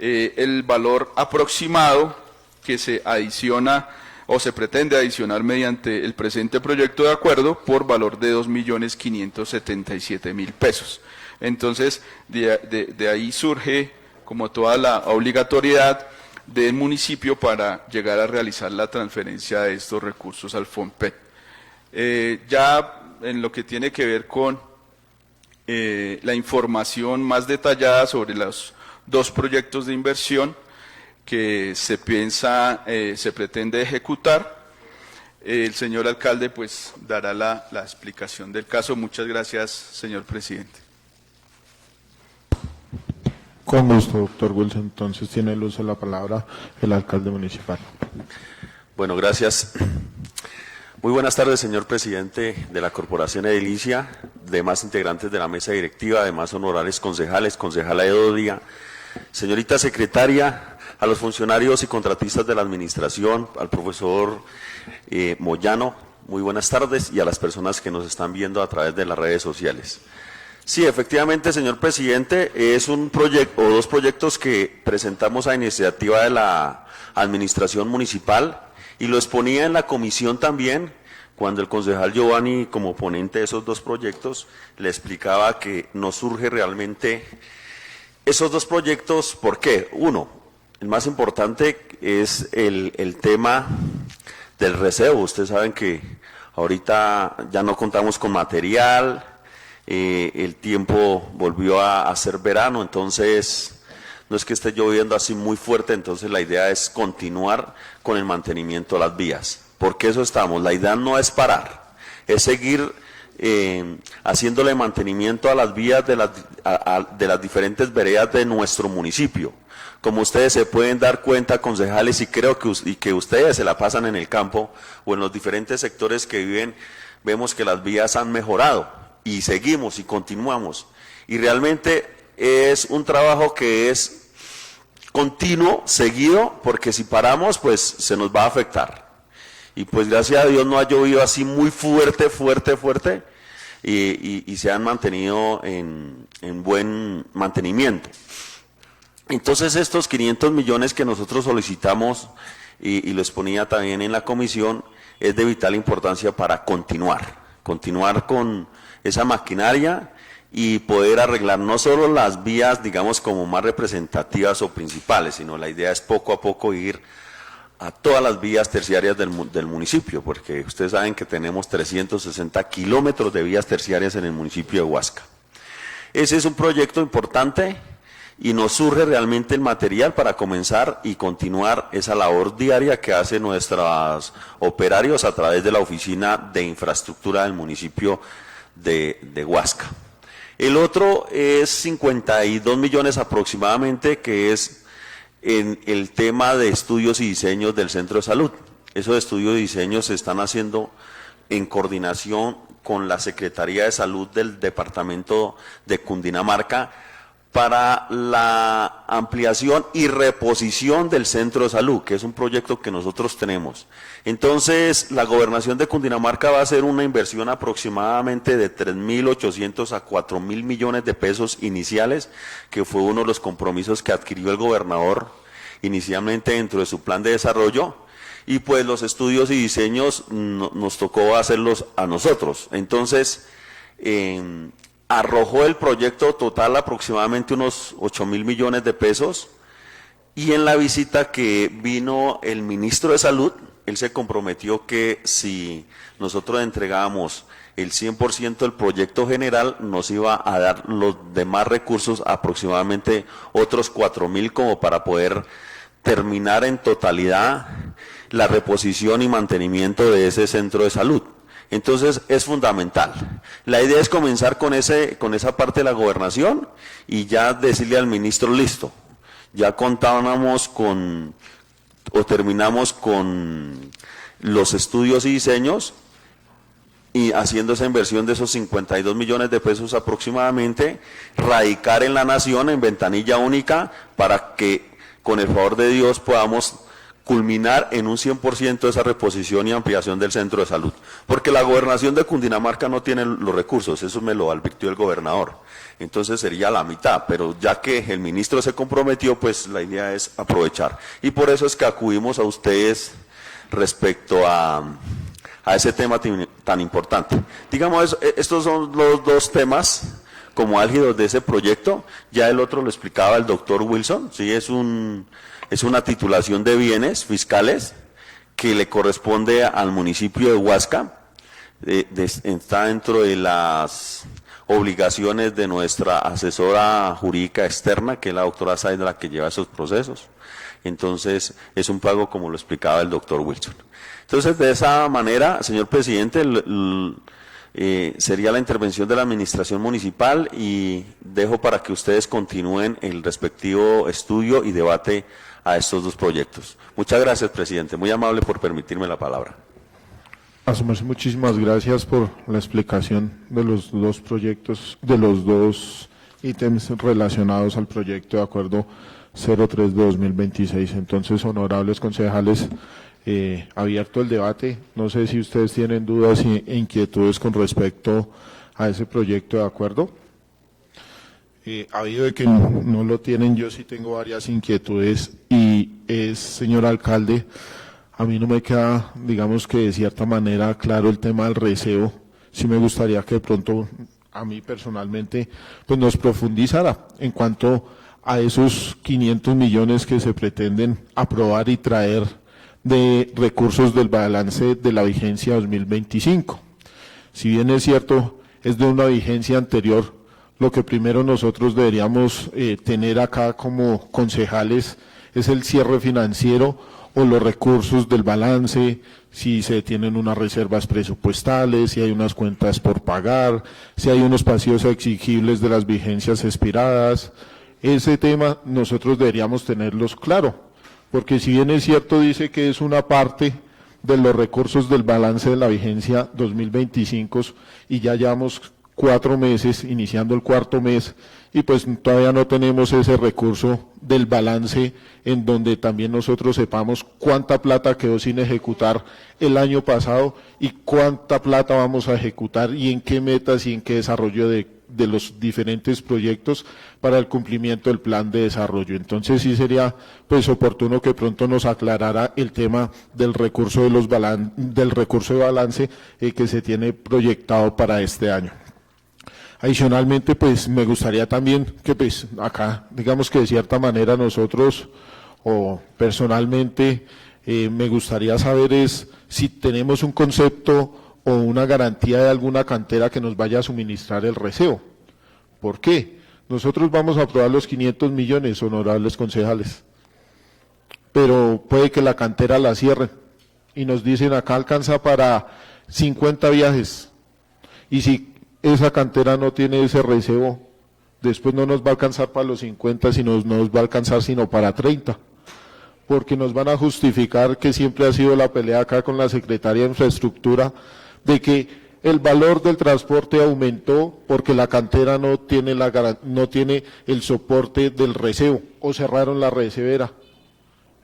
el valor aproximado que se adiciona o se pretende adicionar mediante el presente proyecto de acuerdo por valor de 2.577.000 pesos. Entonces, de ahí surge como toda la obligatoriedad del municipio para llegar a realizar la transferencia de estos recursos al FONPET. Ya en lo que tiene que ver con la información más detallada sobre los 2 proyectos de inversión que se pretende ejecutar, el señor alcalde pues dará la explicación del caso. Muchas gracias, señor presidente. Con gusto, doctor Wilson. Entonces tiene el uso de la palabra el alcalde municipal. Bueno, gracias. Muy buenas tardes, señor presidente de la Corporación Edilicia, demás integrantes de la mesa directiva, además honorables concejales, concejala Edodia, señorita secretaria, a los funcionarios y contratistas de la administración, al profesor Moyano, muy buenas tardes, y a las personas que nos están viendo a través de las redes sociales. Sí, efectivamente, señor presidente, es un proyecto o 2 proyectos que presentamos a iniciativa de la administración municipal y lo exponía en la comisión también, cuando el concejal Giovanni, como ponente de esos 2 proyectos, le explicaba que nos surge realmente esos 2 proyectos. ¿Por qué? Uno, el más importante es el tema del recebo. Ustedes saben que Ahorita ya no contamos con material, el tiempo volvió a ser verano, entonces no es que esté lloviendo así muy fuerte, entonces la idea es continuar con el mantenimiento de las vías. Porque eso estamos, la idea no es parar, es seguir haciéndole mantenimiento a las vías de las diferentes veredas de nuestro municipio. Como ustedes se pueden dar cuenta, concejales, y creo que ustedes se la pasan en el campo o en los diferentes sectores que viven, vemos que las vías han mejorado y seguimos y continuamos. Y realmente es un trabajo que es continuo, seguido, porque si paramos, pues se nos va a afectar. Y pues gracias a Dios no ha llovido así muy fuerte, y se han mantenido en buen mantenimiento. Entonces estos 500 millones que nosotros solicitamos, y lo exponía también en la comisión, es de vital importancia para continuar con esa maquinaria y poder arreglar no solo las vías, digamos, como más representativas o principales, sino la idea es poco a poco ir a todas las vías terciarias del municipio, porque ustedes saben que tenemos 360 kilómetros de vías terciarias en el municipio de Huasca. Ese es un proyecto importante y nos surge realmente el material para comenzar y continuar esa labor diaria que hacen nuestros operarios a través de la Oficina de Infraestructura del municipio de Huasca. El otro es 52 millones aproximadamente, que es en el tema de estudios y diseños del centro de salud. Esos estudios y diseños se están haciendo en coordinación con la Secretaría de Salud del Departamento de Cundinamarca para la ampliación y reposición del centro de salud, que es un proyecto que nosotros tenemos. Entonces, la Gobernación de Cundinamarca va a hacer una inversión aproximadamente de 3.800 a 4.000 millones de pesos iniciales, que fue uno de los compromisos que adquirió el gobernador inicialmente dentro de su plan de desarrollo, y pues los estudios y diseños nos tocó hacerlos a nosotros. Entonces, arrojó el proyecto total aproximadamente unos 8.000 millones de pesos, y en la visita que vino el ministro de Salud, él se comprometió que si nosotros entregábamos el 100% del proyecto general, nos iba a dar los demás recursos, aproximadamente otros 4.000, como para poder terminar en totalidad la reposición y mantenimiento de ese centro de salud. Entonces es fundamental. La idea es comenzar con esa parte de la gobernación y ya decirle al ministro, listo, ya contábamos terminamos con los estudios y diseños y haciendo esa inversión de esos 52 millones de pesos aproximadamente, radicar en la nación en ventanilla única para que con el favor de Dios podamos culminar en un 100% esa reposición y ampliación del centro de salud, porque la gobernación de Cundinamarca no tiene los recursos, eso me lo advirtió el gobernador, entonces sería la mitad, pero ya que el ministro se comprometió, pues la idea es aprovechar, y por eso es que acudimos a ustedes respecto a ese tema tan importante. Digamos, estos son los dos temas como álgidos de ese proyecto, ya el otro lo explicaba el doctor Wilson, sí, es una titulación de bienes fiscales que le corresponde al municipio de Huasca, está dentro de las obligaciones de nuestra asesora jurídica externa, que es la doctora Said, la que lleva esos procesos. Entonces, es un pago como lo explicaba el doctor Wilson. Entonces, de esa manera, señor presidente, sería la intervención de la administración municipal y dejo para que ustedes continúen el respectivo estudio y debate a estos dos proyectos. Muchas gracias, presidente. Muy amable por permitirme la palabra. Muchísimas gracias por la explicación de los dos proyectos, de los dos ítems relacionados al proyecto de acuerdo 03 de 2026. Entonces, honorables concejales, abierto el debate. No sé si ustedes tienen dudas e inquietudes con respecto a ese proyecto de acuerdo. Habido de que no lo tienen, yo sí tengo varias inquietudes y señor alcalde, a mí no me queda, digamos que de cierta manera claro el tema del receo. Sí me gustaría que de pronto a mí personalmente pues nos profundizara en cuanto a esos 500 millones que se pretenden aprobar y traer de recursos del balance de la vigencia 2025. Si bien es cierto, es de una vigencia anterior, lo que primero nosotros deberíamos tener acá como concejales es el cierre financiero o los recursos del balance, si se tienen unas reservas presupuestales, si hay unas cuentas por pagar, si hay unos pasivos exigibles de las vigencias expiradas. Ese tema nosotros deberíamos tenerlos claro, porque si bien es cierto dice que es una parte de los recursos del balance de la vigencia 2025 y ya llevamos 4 meses, iniciando el 4.º mes, y pues todavía no tenemos ese recurso del balance en donde también nosotros sepamos cuánta plata quedó sin ejecutar el año pasado y cuánta plata vamos a ejecutar y en qué metas y en qué desarrollo de los diferentes proyectos para el cumplimiento del plan de desarrollo. Entonces sí sería pues oportuno que pronto nos aclarara el tema del recurso del recurso de balance que se tiene proyectado para este año. Adicionalmente, pues me gustaría también que pues acá, digamos que de cierta manera nosotros o personalmente me gustaría saber es si tenemos un concepto o una garantía de alguna cantera que nos vaya a suministrar el RECEO. ¿Por qué? Nosotros vamos a aprobar los 500 millones, honorables concejales, pero puede que la cantera la cierren y nos dicen acá alcanza para 50 viajes y si esa cantera no tiene ese RECEO, después no nos va a alcanzar para los 50, sino nos va a alcanzar sino para 30, porque nos van a justificar que siempre ha sido la pelea acá con la Secretaría de Infraestructura, de que el valor del transporte aumentó porque la cantera no tiene el soporte del RECEO, o cerraron la recevera.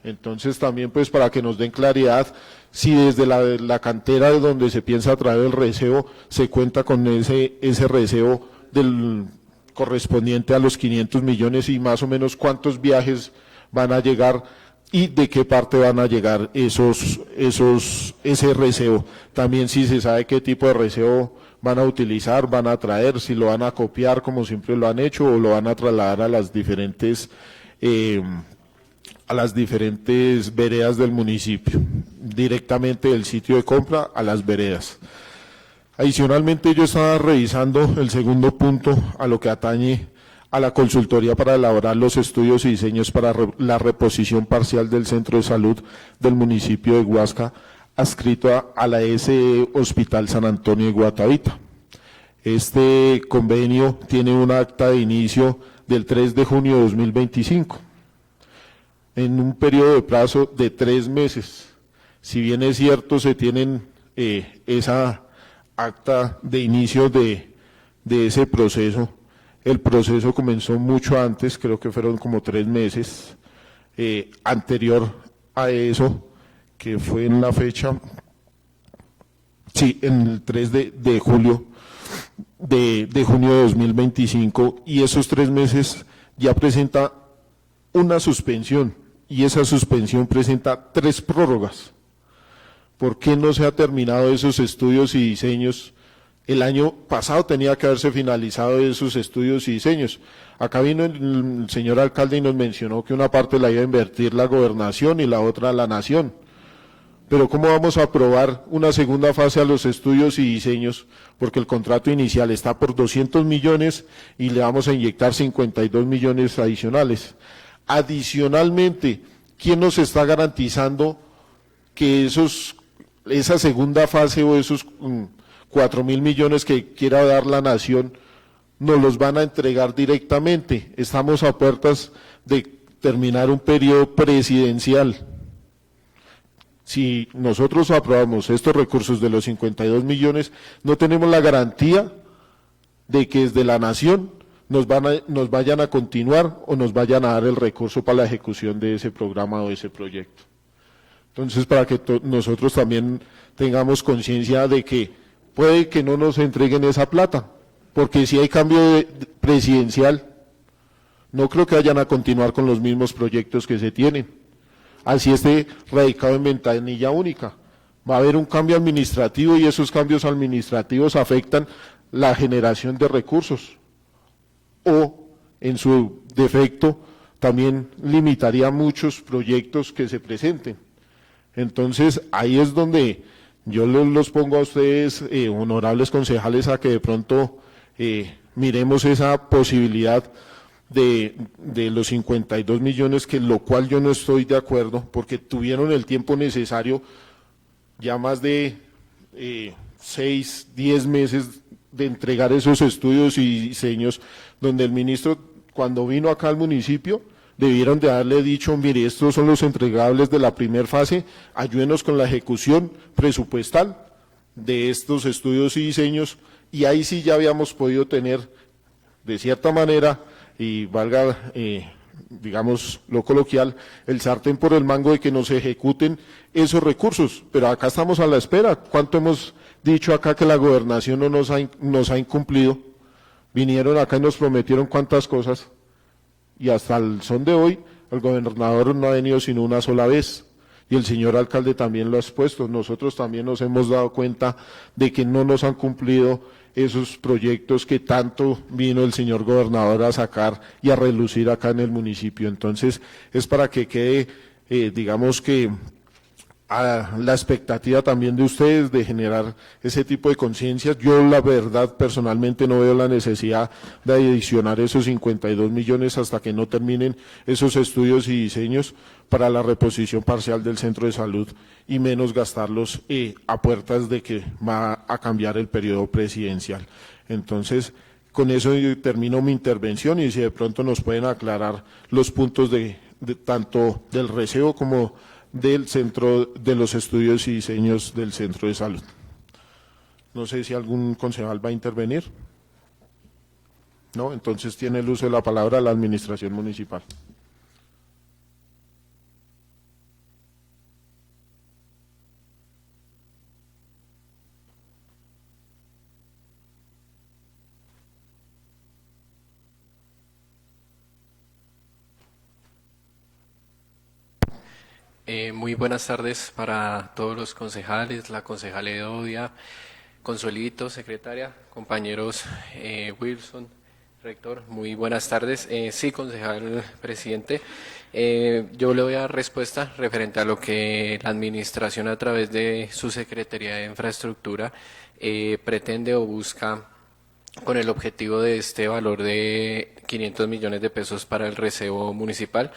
Entonces también pues para que nos den claridad si desde la cantera de donde se piensa traer el RECEO se cuenta con ese RECEO del correspondiente a los 500 millones y más o menos cuántos viajes van a llegar y de qué parte van a llegar ese RECEO. También si se sabe qué tipo de RECEO van a utilizar, van a traer, si lo van a copiar como siempre lo han hecho o lo van a trasladar a las diferentes veredas del municipio, directamente del sitio de compra a las veredas. Adicionalmente yo estaba revisando el segundo punto a lo que atañe a la consultoría para elaborar los estudios y diseños para la reposición parcial del centro de salud del municipio de Huasca, adscrito a la SE Hospital San Antonio de Guatavita. Este convenio tiene un acta de inicio del 3 de junio de 2025. En un periodo de plazo de 3 meses. Si bien es cierto, se tienen esa acta de inicio de ese proceso, el proceso comenzó mucho antes, creo que fueron como 3 meses, anterior a eso, que fue en la fecha, sí, en el 3 de julio de junio de 2025, y esos 3 meses ya presenta una suspensión, y esa suspensión presenta 3 prórrogas. ¿Por qué no se ha terminado esos estudios y diseños? El año pasado tenía que haberse finalizado esos estudios y diseños. Acá vino el señor alcalde y nos mencionó que una parte la iba a invertir la gobernación y la otra la nación. Pero ¿cómo vamos a aprobar una segunda fase a los estudios y diseños? Porque el contrato inicial está por 200 millones y le vamos a inyectar 52 millones adicionales. Adicionalmente, ¿quién nos está garantizando que esa segunda fase o esos 4.000 millones que quiera dar la nación nos los van a entregar directamente? Estamos a puertas de terminar un periodo presidencial. Si nosotros aprobamos estos recursos de los 52 millones, no tenemos la garantía de que desde la nación nos vayan a continuar o nos vayan a dar el recurso para la ejecución de ese programa o de ese proyecto. Entonces, para que nosotros también tengamos conciencia de que puede que no nos entreguen esa plata, porque si hay cambio presidencial, no creo que vayan a continuar con los mismos proyectos que se tienen. Así esté radicado en ventanilla única. Va a haber un cambio administrativo y esos cambios administrativos afectan la generación de recursos. O, en su defecto, también limitaría muchos proyectos que se presenten. Entonces, ahí es donde yo los pongo a ustedes, honorables concejales, a que de pronto miremos esa posibilidad de los 52 millones, que lo cual yo no estoy de acuerdo, porque tuvieron el tiempo necesario, ya más de 6, 10 meses de entregar esos estudios y diseños, donde el ministro, cuando vino acá al municipio, debieron de haberle dicho, mire, estos son los entregables de la primera fase, ayúdenos con la ejecución presupuestal de estos estudios y diseños, y ahí sí ya habíamos podido tener, de cierta manera, y valga, digamos, lo coloquial, el sartén por el mango de que nos ejecuten esos recursos, pero acá estamos a la espera. ¿Cuánto hemos dicho acá que la gobernación no nos ha incumplido? Vinieron acá y nos prometieron cuántas cosas, y hasta el son de hoy el gobernador no ha venido sino una sola vez, y el señor alcalde también lo ha expuesto. Nosotros también nos hemos dado cuenta de que no nos han cumplido esos proyectos que tanto vino el señor gobernador a sacar y a relucir acá en el municipio. Entonces, es para que quede, digamos que, a la expectativa también de ustedes de generar ese tipo de conciencias. Yo la verdad personalmente no veo la necesidad de adicionar esos 52 millones hasta que no terminen esos estudios y diseños para la reposición parcial del centro de salud, y menos gastarlos a puertas de que va a cambiar el periodo presidencial. Entonces, con eso termino mi intervención, y si de pronto nos pueden aclarar los puntos de tanto del RECEO como del centro de los estudios y diseños del centro de salud. No sé si algún concejal va a intervenir. No, entonces tiene el uso de la palabra la administración municipal. Muy buenas tardes para todos los concejales, la concejala Edodia, Consuelito, secretaria, compañeros Wilson, rector, muy buenas tardes. Sí, concejal presidente, yo le voy a dar respuesta referente a lo que la administración a través de su Secretaría de Infraestructura pretende o busca con el objetivo de este valor de 500 millones de pesos para el RECEO municipal.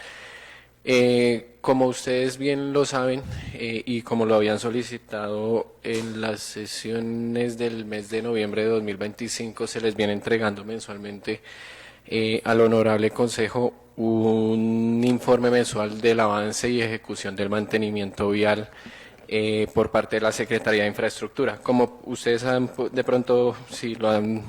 Como ustedes bien lo saben y como lo habían solicitado en las sesiones del mes de noviembre de 2025, se les viene entregando mensualmente al Honorable Consejo un informe mensual del avance y ejecución del mantenimiento vial por parte de la Secretaría de Infraestructura. Como ustedes han, de pronto, si lo han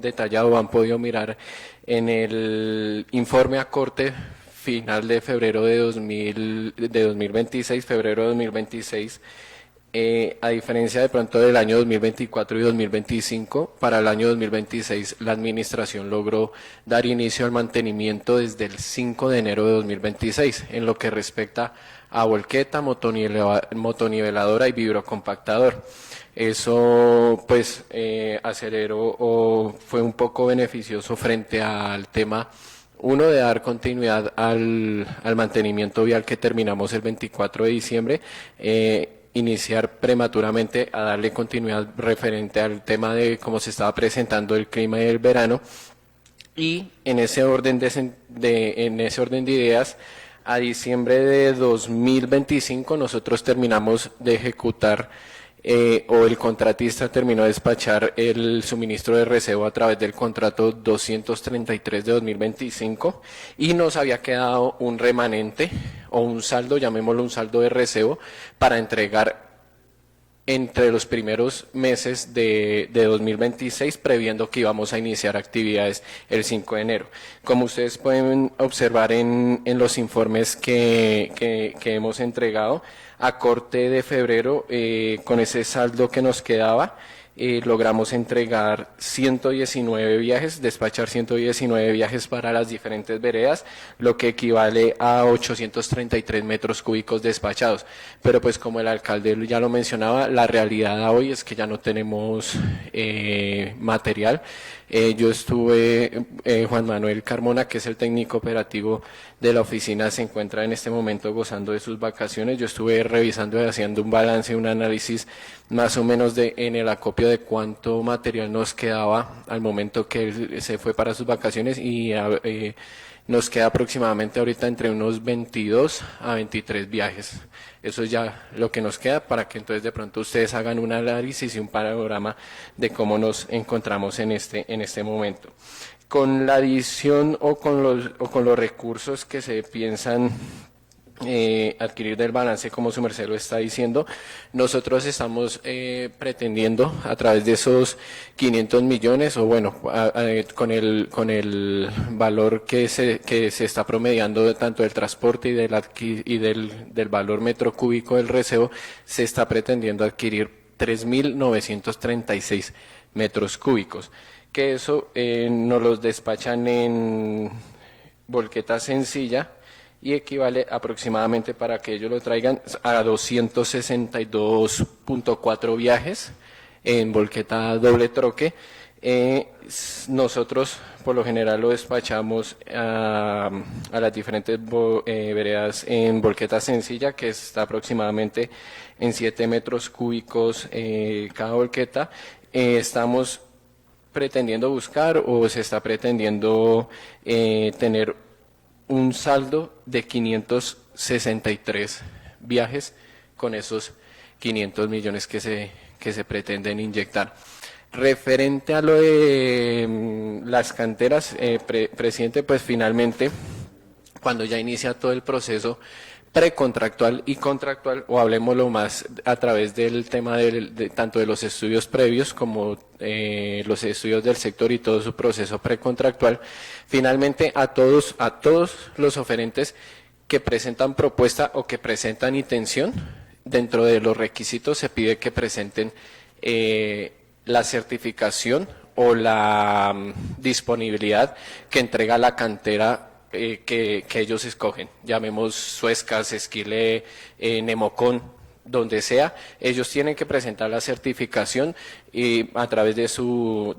detallado, han podido mirar en el informe a corte final de febrero de 2026, febrero de 2026, a diferencia de pronto del año 2024 y 2025, para el año 2026 la administración logró dar inicio al mantenimiento desde el 5 de enero de 2026, en lo que respecta a volqueta, motoniveladora y vibrocompactador. Eso pues aceleró o fue un poco beneficioso frente al tema uno, de dar continuidad al mantenimiento vial que terminamos el 24 de diciembre, iniciar prematuramente a darle continuidad referente al tema de cómo se estaba presentando el clima y el verano, y en ese orden de ideas, a diciembre de 2025 nosotros terminamos de ejecutar o el contratista terminó de despachar el suministro de RECEO a través del contrato 233 de 2025 y nos había quedado un remanente o un saldo, llamémoslo un saldo de RECEO, para entregar entre los primeros meses de 2026, previendo que íbamos a iniciar actividades el 5 de enero. Como ustedes pueden observar en los informes que hemos entregado, a corte de febrero, con ese saldo que nos quedaba, logramos entregar 119 viajes, despachar 119 viajes para las diferentes veredas, lo que equivale a 833 metros cúbicos despachados. Pero pues como el alcalde ya lo mencionaba, la realidad hoy es que ya no tenemos material. Yo estuve, Juan Manuel Carmona, que es el técnico operativo de la oficina, se encuentra en este momento gozando de sus vacaciones. Yo estuve revisando y haciendo un balance, un análisis más o menos en el acopio de cuánto material nos quedaba al momento que él se fue para sus vacaciones y nos queda aproximadamente ahorita entre unos 22 a 23 viajes. Eso es ya lo que nos queda para que entonces de pronto ustedes hagan un análisis y un panorama de cómo nos encontramos en este momento. Con la adición o con los recursos que se piensan adquirir del balance, como su merced lo está diciendo, nosotros estamos pretendiendo a través de esos 500 millones o bueno, con el valor que se está promediando tanto del transporte y del valor metro cúbico del receo, se está pretendiendo adquirir 3.936 metros cúbicos, que eso nos los despachan en volqueta sencilla y equivale aproximadamente, para que ellos lo traigan, a 262.4 viajes en volqueta doble troque. Nosotros por lo general lo despachamos a las diferentes veredas en volqueta sencilla, que está aproximadamente en 7 metros cúbicos cada volqueta. Estamos pretendiendo buscar o se está pretendiendo tener un saldo de 563 viajes con esos 500 millones que se pretenden inyectar. Referente a lo de las canteras, presidente, pues finalmente, cuando ya inicia todo el proceso precontractual y contractual, o hablemoslo más a través del tema tanto de los estudios previos como los estudios del sector y todo su proceso precontractual, finalmente a todos los oferentes que presentan propuesta o que presentan intención, dentro de los requisitos se pide que presenten la certificación o la disponibilidad que entrega la cantera que ellos escogen, llamemos Suezcas, Esquilé, Nemocon, donde sea, ellos tienen que presentar la certificación y a través de su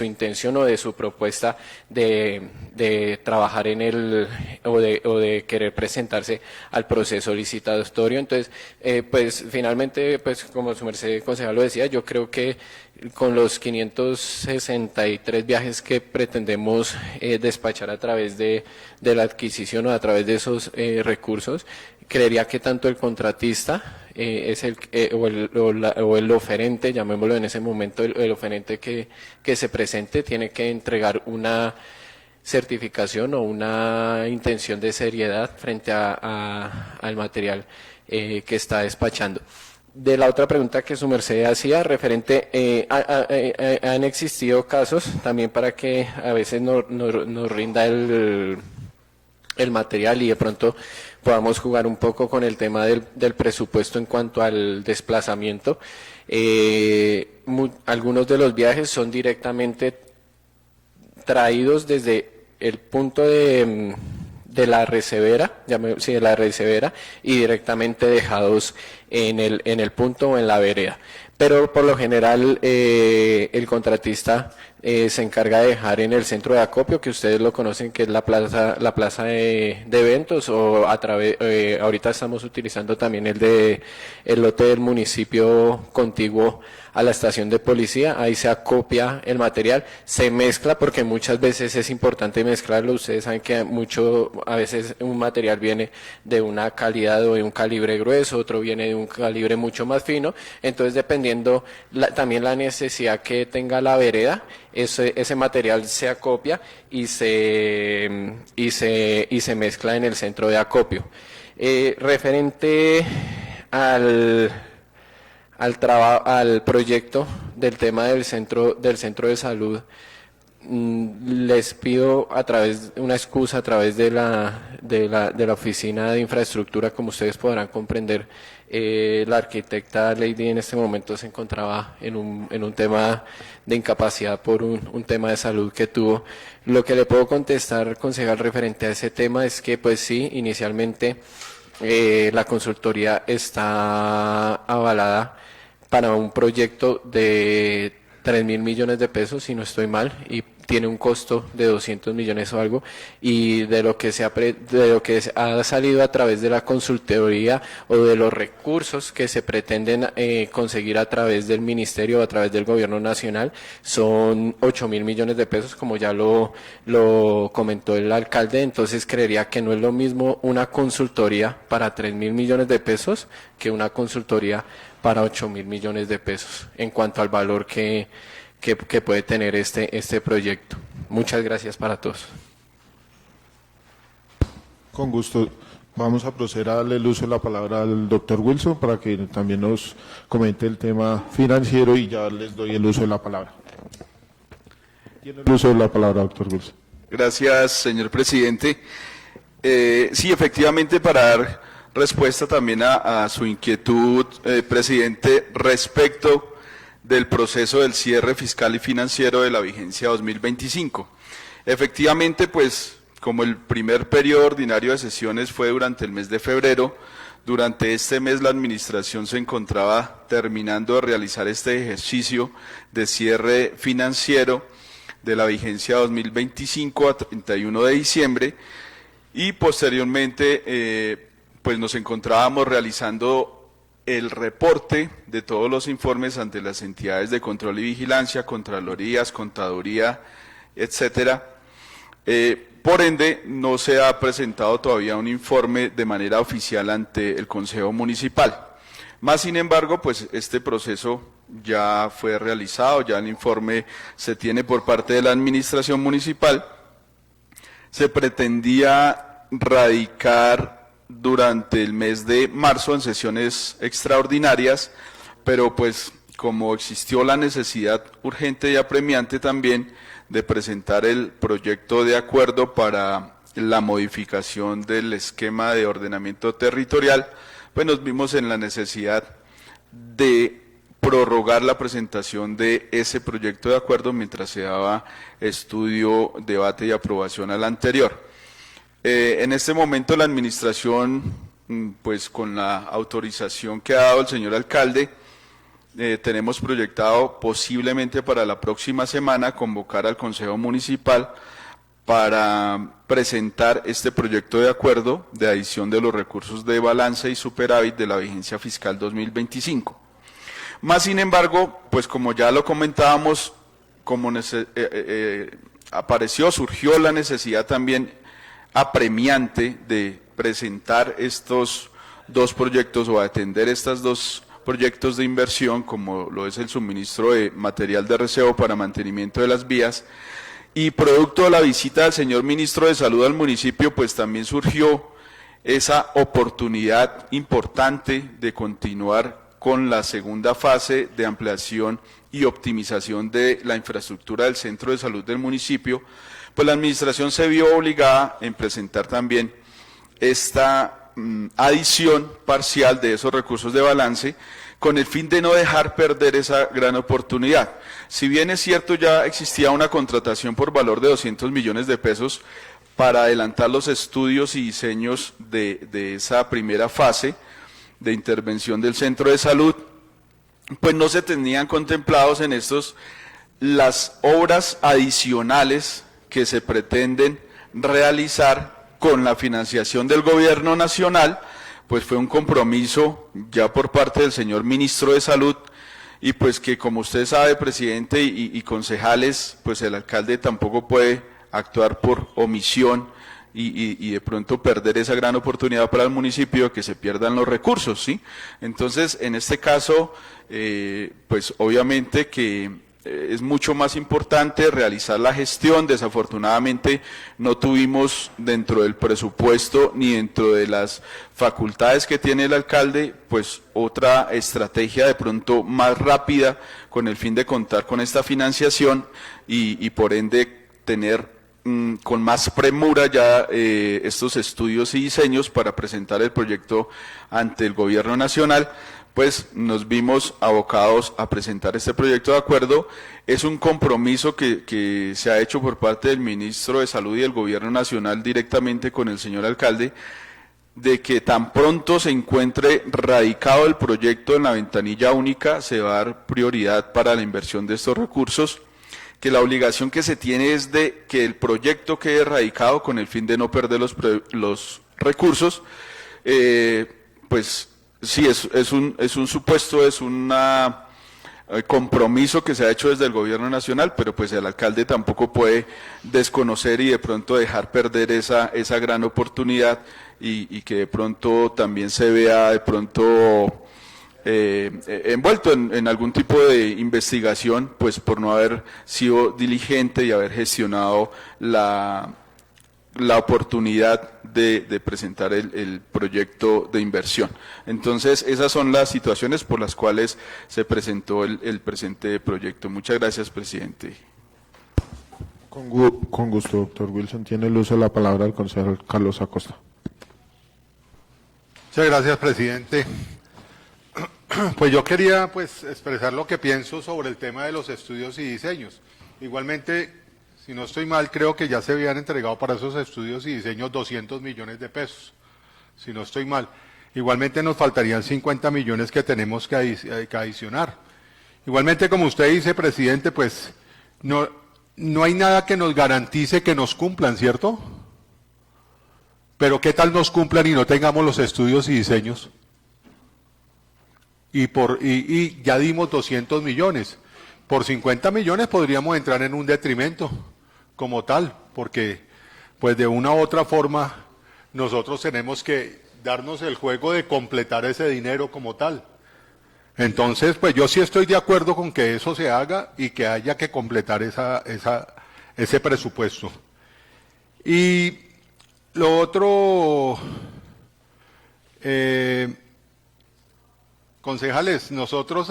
intención o de su propuesta de trabajar en o de querer presentarse al proceso licitatorio. Entonces, pues finalmente, pues como su merced concejal lo decía, yo creo que con los 563 viajes que pretendemos despachar a través de la adquisición o a través de esos recursos, creería que tanto el contratista es o el oferente, llamémoslo en ese momento, el oferente que se presente, tiene que entregar una certificación o una intención de seriedad frente al material que está despachando. De la otra pregunta que su merced hacía, referente, han existido casos también para que a veces nos rinda el material y de pronto podamos jugar un poco con el tema del presupuesto en cuanto al desplazamiento. Algunos de los viajes son directamente traídos desde el punto de la recevera, de la recevera, y directamente dejados en el punto o en la vereda. Pero por lo general el contratista se encarga de dejar en el centro de acopio, que ustedes lo conocen, que es la plaza de eventos, o ahorita estamos utilizando también el lote del municipio contiguo a la estación de policía. Ahí se acopia el material, se mezcla, porque muchas veces es importante mezclarlo. Ustedes saben que a veces un material viene de una calidad o de un calibre grueso, otro viene de un calibre mucho más fino. Entonces, dependiendo también la necesidad que tenga la vereda, ese material se acopia y se mezcla en el centro de acopio. Referente al proyecto del tema del centro de salud, les pido una excusa a través de la oficina de infraestructura. Como ustedes podrán comprender, la arquitecta Lady en este momento se encontraba en un tema de incapacidad por un tema de salud que tuvo. Lo que le puedo contestar, concejal, referente a ese tema es que pues sí, inicialmente la consultoría está avalada para un proyecto de 3.000 millones de pesos, si no estoy mal, y tiene un costo de 200 millones o algo, y de lo que ha salido a través de la consultoría o de los recursos que se pretenden conseguir a través del ministerio o a través del gobierno nacional, son 8.000 millones de pesos, como ya lo comentó el alcalde. Entonces creería que no es lo mismo una consultoría para 3.000 millones de pesos que una consultoría para 8.000 millones de pesos en cuanto al valor que puede tener este proyecto. Muchas gracias para todos. Con gusto. Vamos a proceder a darle el uso de la palabra al doctor Wilson para que también nos comente el tema financiero y ya les doy el uso de la palabra. Tiene el uso de la palabra, doctor Wilson. Gracias, señor presidente. Sí, efectivamente, para dar respuesta también a su inquietud, presidente, respecto del proceso del cierre fiscal y financiero de la vigencia 2025. Efectivamente, pues, como el primer periodo ordinario de sesiones fue durante el mes de febrero, durante este mes la administración se encontraba terminando de realizar este ejercicio de cierre financiero de la vigencia 2025 a 31 de diciembre y posteriormente pues nos encontrábamos realizando el reporte de todos los informes ante las entidades de control y vigilancia, contralorías, contaduría, etcétera. Por ende, no se ha presentado todavía un informe de manera oficial ante el Consejo Municipal. Más sin embargo, pues este proceso ya fue realizado, ya el informe se tiene por parte de la Administración Municipal. Se pretendía radicar durante el mes de marzo en sesiones extraordinarias, pero pues como existió la necesidad urgente y apremiante también de presentar el proyecto de acuerdo para la modificación del esquema de ordenamiento territorial, pues nos vimos en la necesidad de prorrogar la presentación de ese proyecto de acuerdo mientras se daba estudio, debate y aprobación al anterior. En este momento la administración, pues con la autorización que ha dado el señor alcalde, tenemos proyectado posiblemente para la próxima semana convocar al Consejo Municipal para presentar este proyecto de acuerdo de adición de los recursos de balance y superávit de la vigencia fiscal 2025. Más sin embargo, pues como ya lo comentábamos, como surgió la necesidad también apremiante de presentar estos dos proyectos o atender estos dos proyectos de inversión, como lo es el suministro de material de receo para mantenimiento de las vías, y producto de la visita del señor ministro de Salud al municipio, pues también surgió esa oportunidad importante de continuar con la segunda fase de ampliación y optimización de la infraestructura del centro de salud del municipio. Pues la administración se vio obligada en presentar también esta adición parcial de esos recursos de balance con el fin de no dejar perder esa gran oportunidad. Si bien es cierto ya existía una contratación por valor de 200 millones de pesos para adelantar los estudios y diseños de esa primera fase de intervención del centro de salud, pues no se tenían contemplados en estos las obras adicionales que se pretenden realizar con la financiación del gobierno nacional. Pues fue un compromiso ya por parte del señor ministro de Salud y pues que como usted sabe, presidente y concejales, pues el alcalde tampoco puede actuar por omisión y de pronto perder esa gran oportunidad para el municipio, que se pierdan los recursos, ¿sí? Entonces, en este caso, pues obviamente que es mucho más importante realizar la gestión. Desafortunadamente no tuvimos dentro del presupuesto ni dentro de las facultades que tiene el alcalde, pues otra estrategia de pronto más rápida con el fin de contar con esta financiación y por ende tener con más premura ya estos estudios y diseños para presentar el proyecto ante el gobierno nacional. Pues nos vimos abocados a presentar este proyecto de acuerdo. Es un compromiso que se ha hecho por parte del ministro de Salud y del Gobierno Nacional directamente con el señor alcalde, de que tan pronto se encuentre radicado el proyecto en la ventanilla única, se va a dar prioridad para la inversión de estos recursos, que la obligación que se tiene es de que el proyecto quede radicado con el fin de no perder los recursos. Pues sí, es un supuesto, es una compromiso que se ha hecho desde el gobierno nacional, pero pues el alcalde tampoco puede desconocer y de pronto dejar perder esa gran oportunidad y que de pronto también se vea de pronto envuelto en algún tipo de investigación, pues por no haber sido diligente y haber gestionado la oportunidad de presentar el proyecto de inversión. Entonces, esas son las situaciones por las cuales se presentó el presente proyecto. Muchas gracias, presidente. Con gusto, doctor Wilson. Tiene el uso de la palabra el concejal Carlos Acosta. Muchas gracias, presidente. Pues yo quería expresar lo que pienso sobre el tema de los estudios y diseños. Igualmente, si no estoy mal, creo que ya se habían entregado para esos estudios y diseños 200 millones de pesos, si no estoy mal. Igualmente nos faltarían 50 millones que tenemos que adicionar. Igualmente, como usted dice, presidente, pues no hay nada que nos garantice que nos cumplan, ¿cierto? Pero ¿qué tal nos cumplan y no tengamos los estudios y diseños? Y ya dimos 200 millones. Por 50 millones podríamos entrar en un detrimento como tal, porque pues de una u otra forma nosotros tenemos que darnos el juego de completar ese dinero como tal. Entonces, pues yo sí estoy de acuerdo con que eso se haga y que haya que completar ese presupuesto. Y lo otro, concejales, nosotros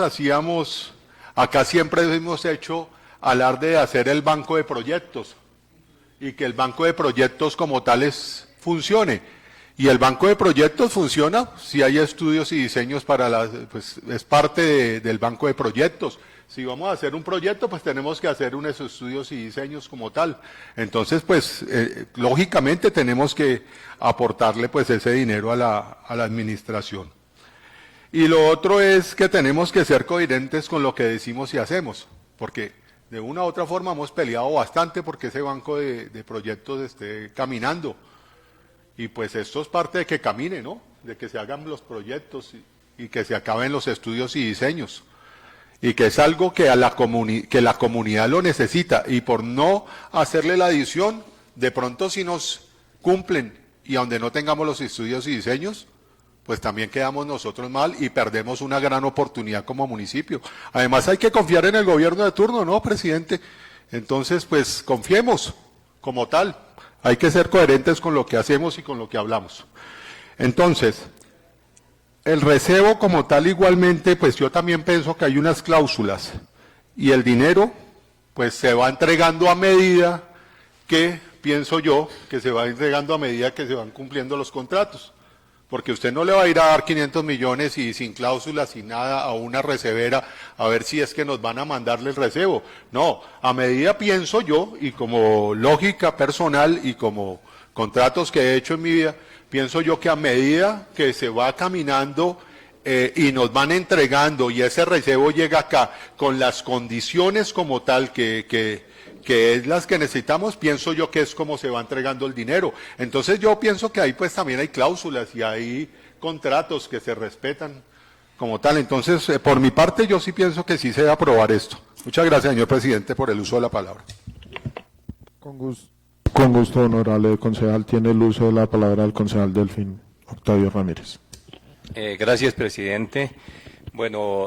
acá siempre hemos hecho alarde de hacer el banco de proyectos y que el banco de proyectos como tales funcione. Y el banco de proyectos funciona si hay estudios y diseños pues es parte del banco de proyectos. Si vamos a hacer un proyecto, pues tenemos que hacer unos estudios y diseños como tal. Entonces, pues, lógicamente tenemos que aportarle pues ese dinero a la administración. Y lo otro es que tenemos que ser coherentes con lo que decimos y hacemos, porque de una u otra forma hemos peleado bastante porque ese banco de proyectos esté caminando. Y pues esto es parte de que camine, ¿no? De que se hagan los proyectos y que se acaben los estudios y diseños. Y que es algo que que la comunidad lo necesita. Y por no hacerle la adición, de pronto si nos cumplen y donde no tengamos los estudios y diseños, pues también quedamos nosotros mal y perdemos una gran oportunidad como municipio. Además hay que confiar en el gobierno de turno, ¿no, presidente? Entonces, pues confiemos como tal. Hay que ser coherentes con lo que hacemos y con lo que hablamos. Entonces, el recebo como tal igualmente, pues yo también pienso que hay unas cláusulas y el dinero pues se va entregando a medida que, pienso yo, que se va entregando a medida que se van cumpliendo los contratos. Porque usted no le va a ir a dar 500 millones y sin cláusulas, sin nada, a una recebera, a ver si es que nos van a mandarle el recebo. No, a medida pienso yo, y como lógica personal y como contratos que he hecho en mi vida, pienso yo que a medida que se va caminando y nos van entregando y ese recebo llega acá con las condiciones como tal que es las que necesitamos, pienso yo que es como se va entregando el dinero. Entonces yo pienso que ahí pues también hay cláusulas y hay contratos que se respetan como tal. Entonces, por mi parte, yo sí pienso que sí se debe aprobar esto. Muchas gracias, señor presidente, por el uso de la palabra. Con gusto, honorable concejal. Tiene el uso de la palabra el concejal Delfín Octavio Ramírez. Gracias, presidente. Bueno,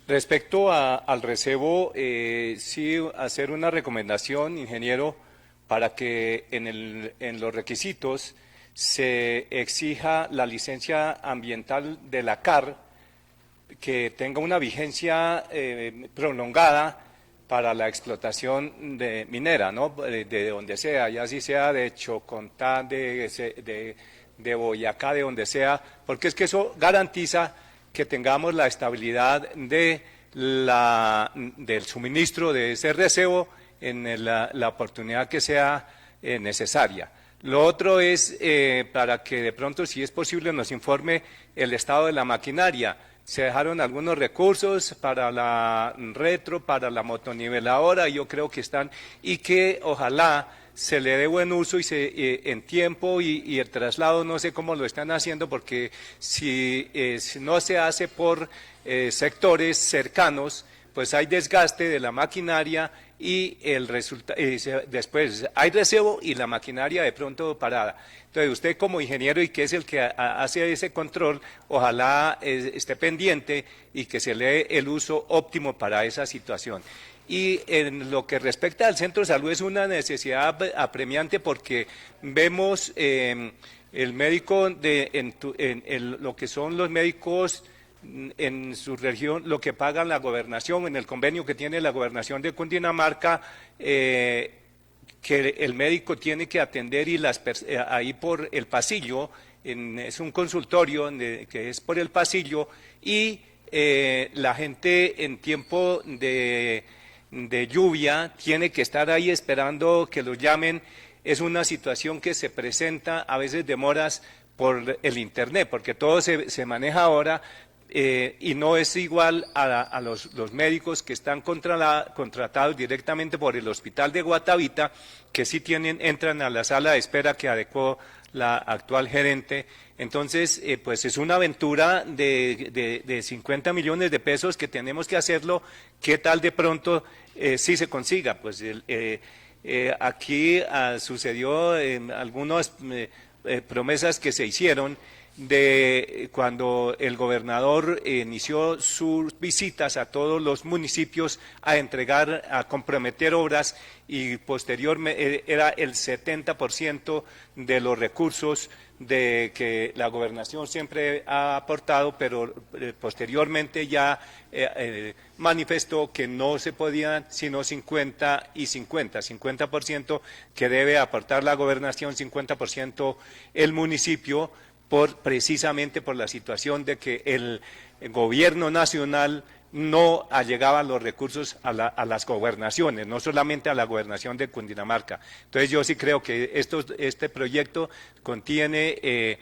respecto al recebo, sí hacer una recomendación, ingeniero, para que en los requisitos se exija la licencia ambiental de la CAR, que tenga una vigencia prolongada para la explotación de minera, ¿no? De donde sea, ya si sea de Chocontá, de Boyacá, de donde sea, porque es que eso garantiza que tengamos la estabilidad del suministro de ese recebo en la oportunidad que sea necesaria. Lo otro es para que de pronto, si es posible, nos informe el estado de la maquinaria. Se dejaron algunos recursos para la retro, para la motoniveladora, yo creo que están, y que ojalá se le dé buen uso y en tiempo y el traslado, no sé cómo lo están haciendo, porque si no se hace por sectores cercanos, pues hay desgaste de la maquinaria y después hay recebo y la maquinaria de pronto parada. Entonces usted como ingeniero y que es el que hace ese control, ojalá esté pendiente y que se le dé el uso óptimo para esa situación. Y en lo que respecta al centro de salud es una necesidad apremiante porque vemos el médico lo que son los médicos en su región, lo que pagan la gobernación, en el convenio que tiene la gobernación de Cundinamarca, que el médico tiene que atender y ahí por el pasillo, es un consultorio que es por el pasillo y la gente en tiempo de lluvia tiene que estar ahí esperando que lo llamen. Es una situación que se presenta, a veces demoras por el internet, porque todo se maneja ahora. Y no es igual a los médicos que están contratados directamente por el hospital de Guatavita, que sí entran a la sala de espera que adecuó la actual gerente. Entonces, pues es una aventura de 50 millones de pesos que tenemos que hacerlo. ¿Qué tal de pronto sí se consiga? Pues aquí sucedió algunas promesas que se hicieron de cuando el gobernador inició sus visitas a todos los municipios a entregar, a comprometer obras y posteriormente era el 70% de los recursos que la gobernación siempre ha aportado, pero posteriormente ya manifestó que no se podían sino 50 y 50, 50% que debe aportar la gobernación, 50% el municipio, precisamente por la situación de que el gobierno nacional no allegaba los recursos a las gobernaciones, no solamente a la gobernación de Cundinamarca. Entonces yo sí creo que este proyecto contiene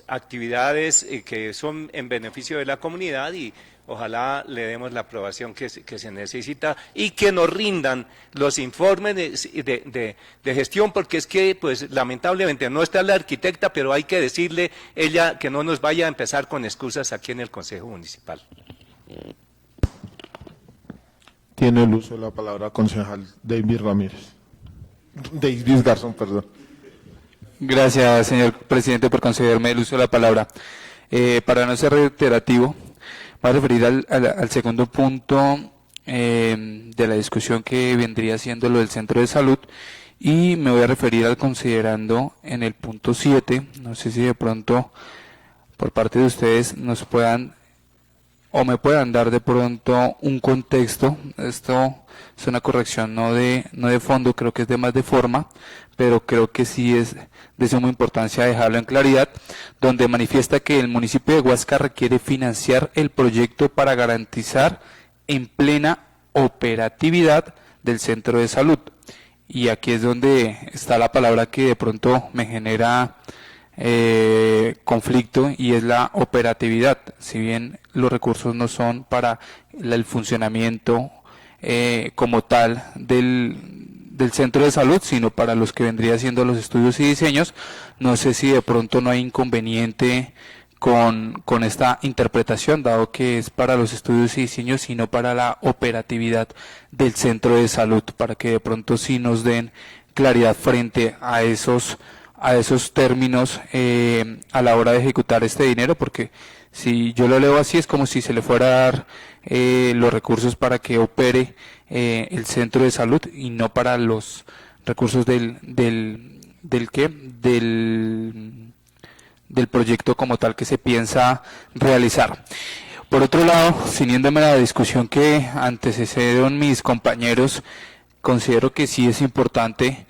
actividades que son en beneficio de la comunidad y ojalá le demos la aprobación que se necesita y que nos rindan los informes de gestión, porque es que, pues, lamentablemente no está la arquitecta, pero hay que decirle ella que no nos vaya a empezar con excusas aquí en el Consejo Municipal. Tiene el uso de la palabra concejal David Garzón, perdón. Gracias, señor presidente, por concederme el uso de la palabra. Para no ser reiterativo, voy a referir al segundo punto de la discusión que vendría siendo lo del centro de salud y me voy a referir al considerando en el punto 7, no sé si de pronto por parte de ustedes nos puedan o me puedan dar de pronto un contexto. Esto es una corrección no de fondo, creo que es de más de forma, pero creo que sí es de suma importancia dejarlo en claridad, donde manifiesta que el municipio de Huasca requiere financiar el proyecto para garantizar en plena operatividad del centro de salud. Y aquí es donde está la palabra que de pronto me genera conflicto, y es la operatividad. Si bien los recursos no son para el funcionamiento como tal del centro de salud, sino para los que vendría siendo los estudios y diseños, no sé si de pronto no hay inconveniente con esta interpretación, dado que es para los estudios y diseños, sino para la operatividad del centro de salud, para que de pronto sí nos den claridad frente a esos términos a la hora de ejecutar este dinero, porque si yo lo leo así es como si se le fuera a dar los recursos para que opere el centro de salud y no para los recursos del proyecto como tal que se piensa realizar. Por otro lado, siguiéndome la discusión que antecedieron mis compañeros, considero que sí es importante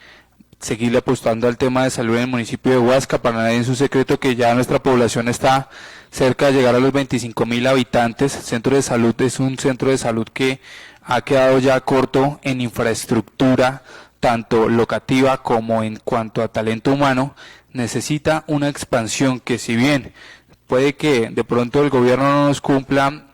seguirle apostando al tema de salud en el municipio de Huasca. Para nadie es un secreto que ya nuestra población está cerca de llegar a los 25.000 habitantes. El centro de salud es un centro de salud que ha quedado ya corto en infraestructura, tanto locativa como en cuanto a talento humano, necesita una expansión que, si bien puede que de pronto el gobierno no nos cumpla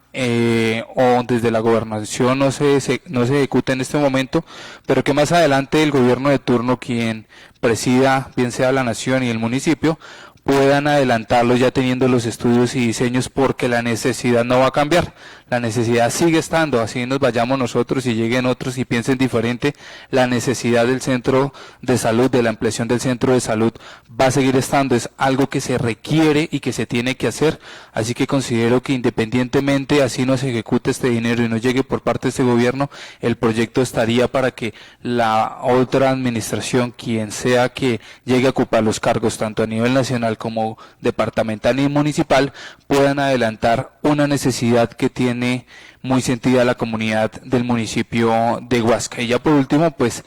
o desde la gobernación no se ejecute en este momento, pero que más adelante el gobierno de turno, quien presida bien sea la nación y el municipio, puedan adelantarlo ya teniendo los estudios y diseños, porque la necesidad no va a cambiar, la necesidad sigue estando, así nos vayamos nosotros y lleguen otros y piensen diferente, la necesidad del centro de salud, de la ampliación del centro de salud va a seguir estando, es algo que se requiere y que se tiene que hacer, así que considero que independientemente así no se ejecute este dinero y no llegue por parte de este gobierno, el proyecto estaría para que la otra administración, quien sea que llegue a ocupar los cargos tanto a nivel nacional como departamental y municipal, puedan adelantar una necesidad que tiene muy sentida la comunidad del municipio de Huasca. Y ya por último, pues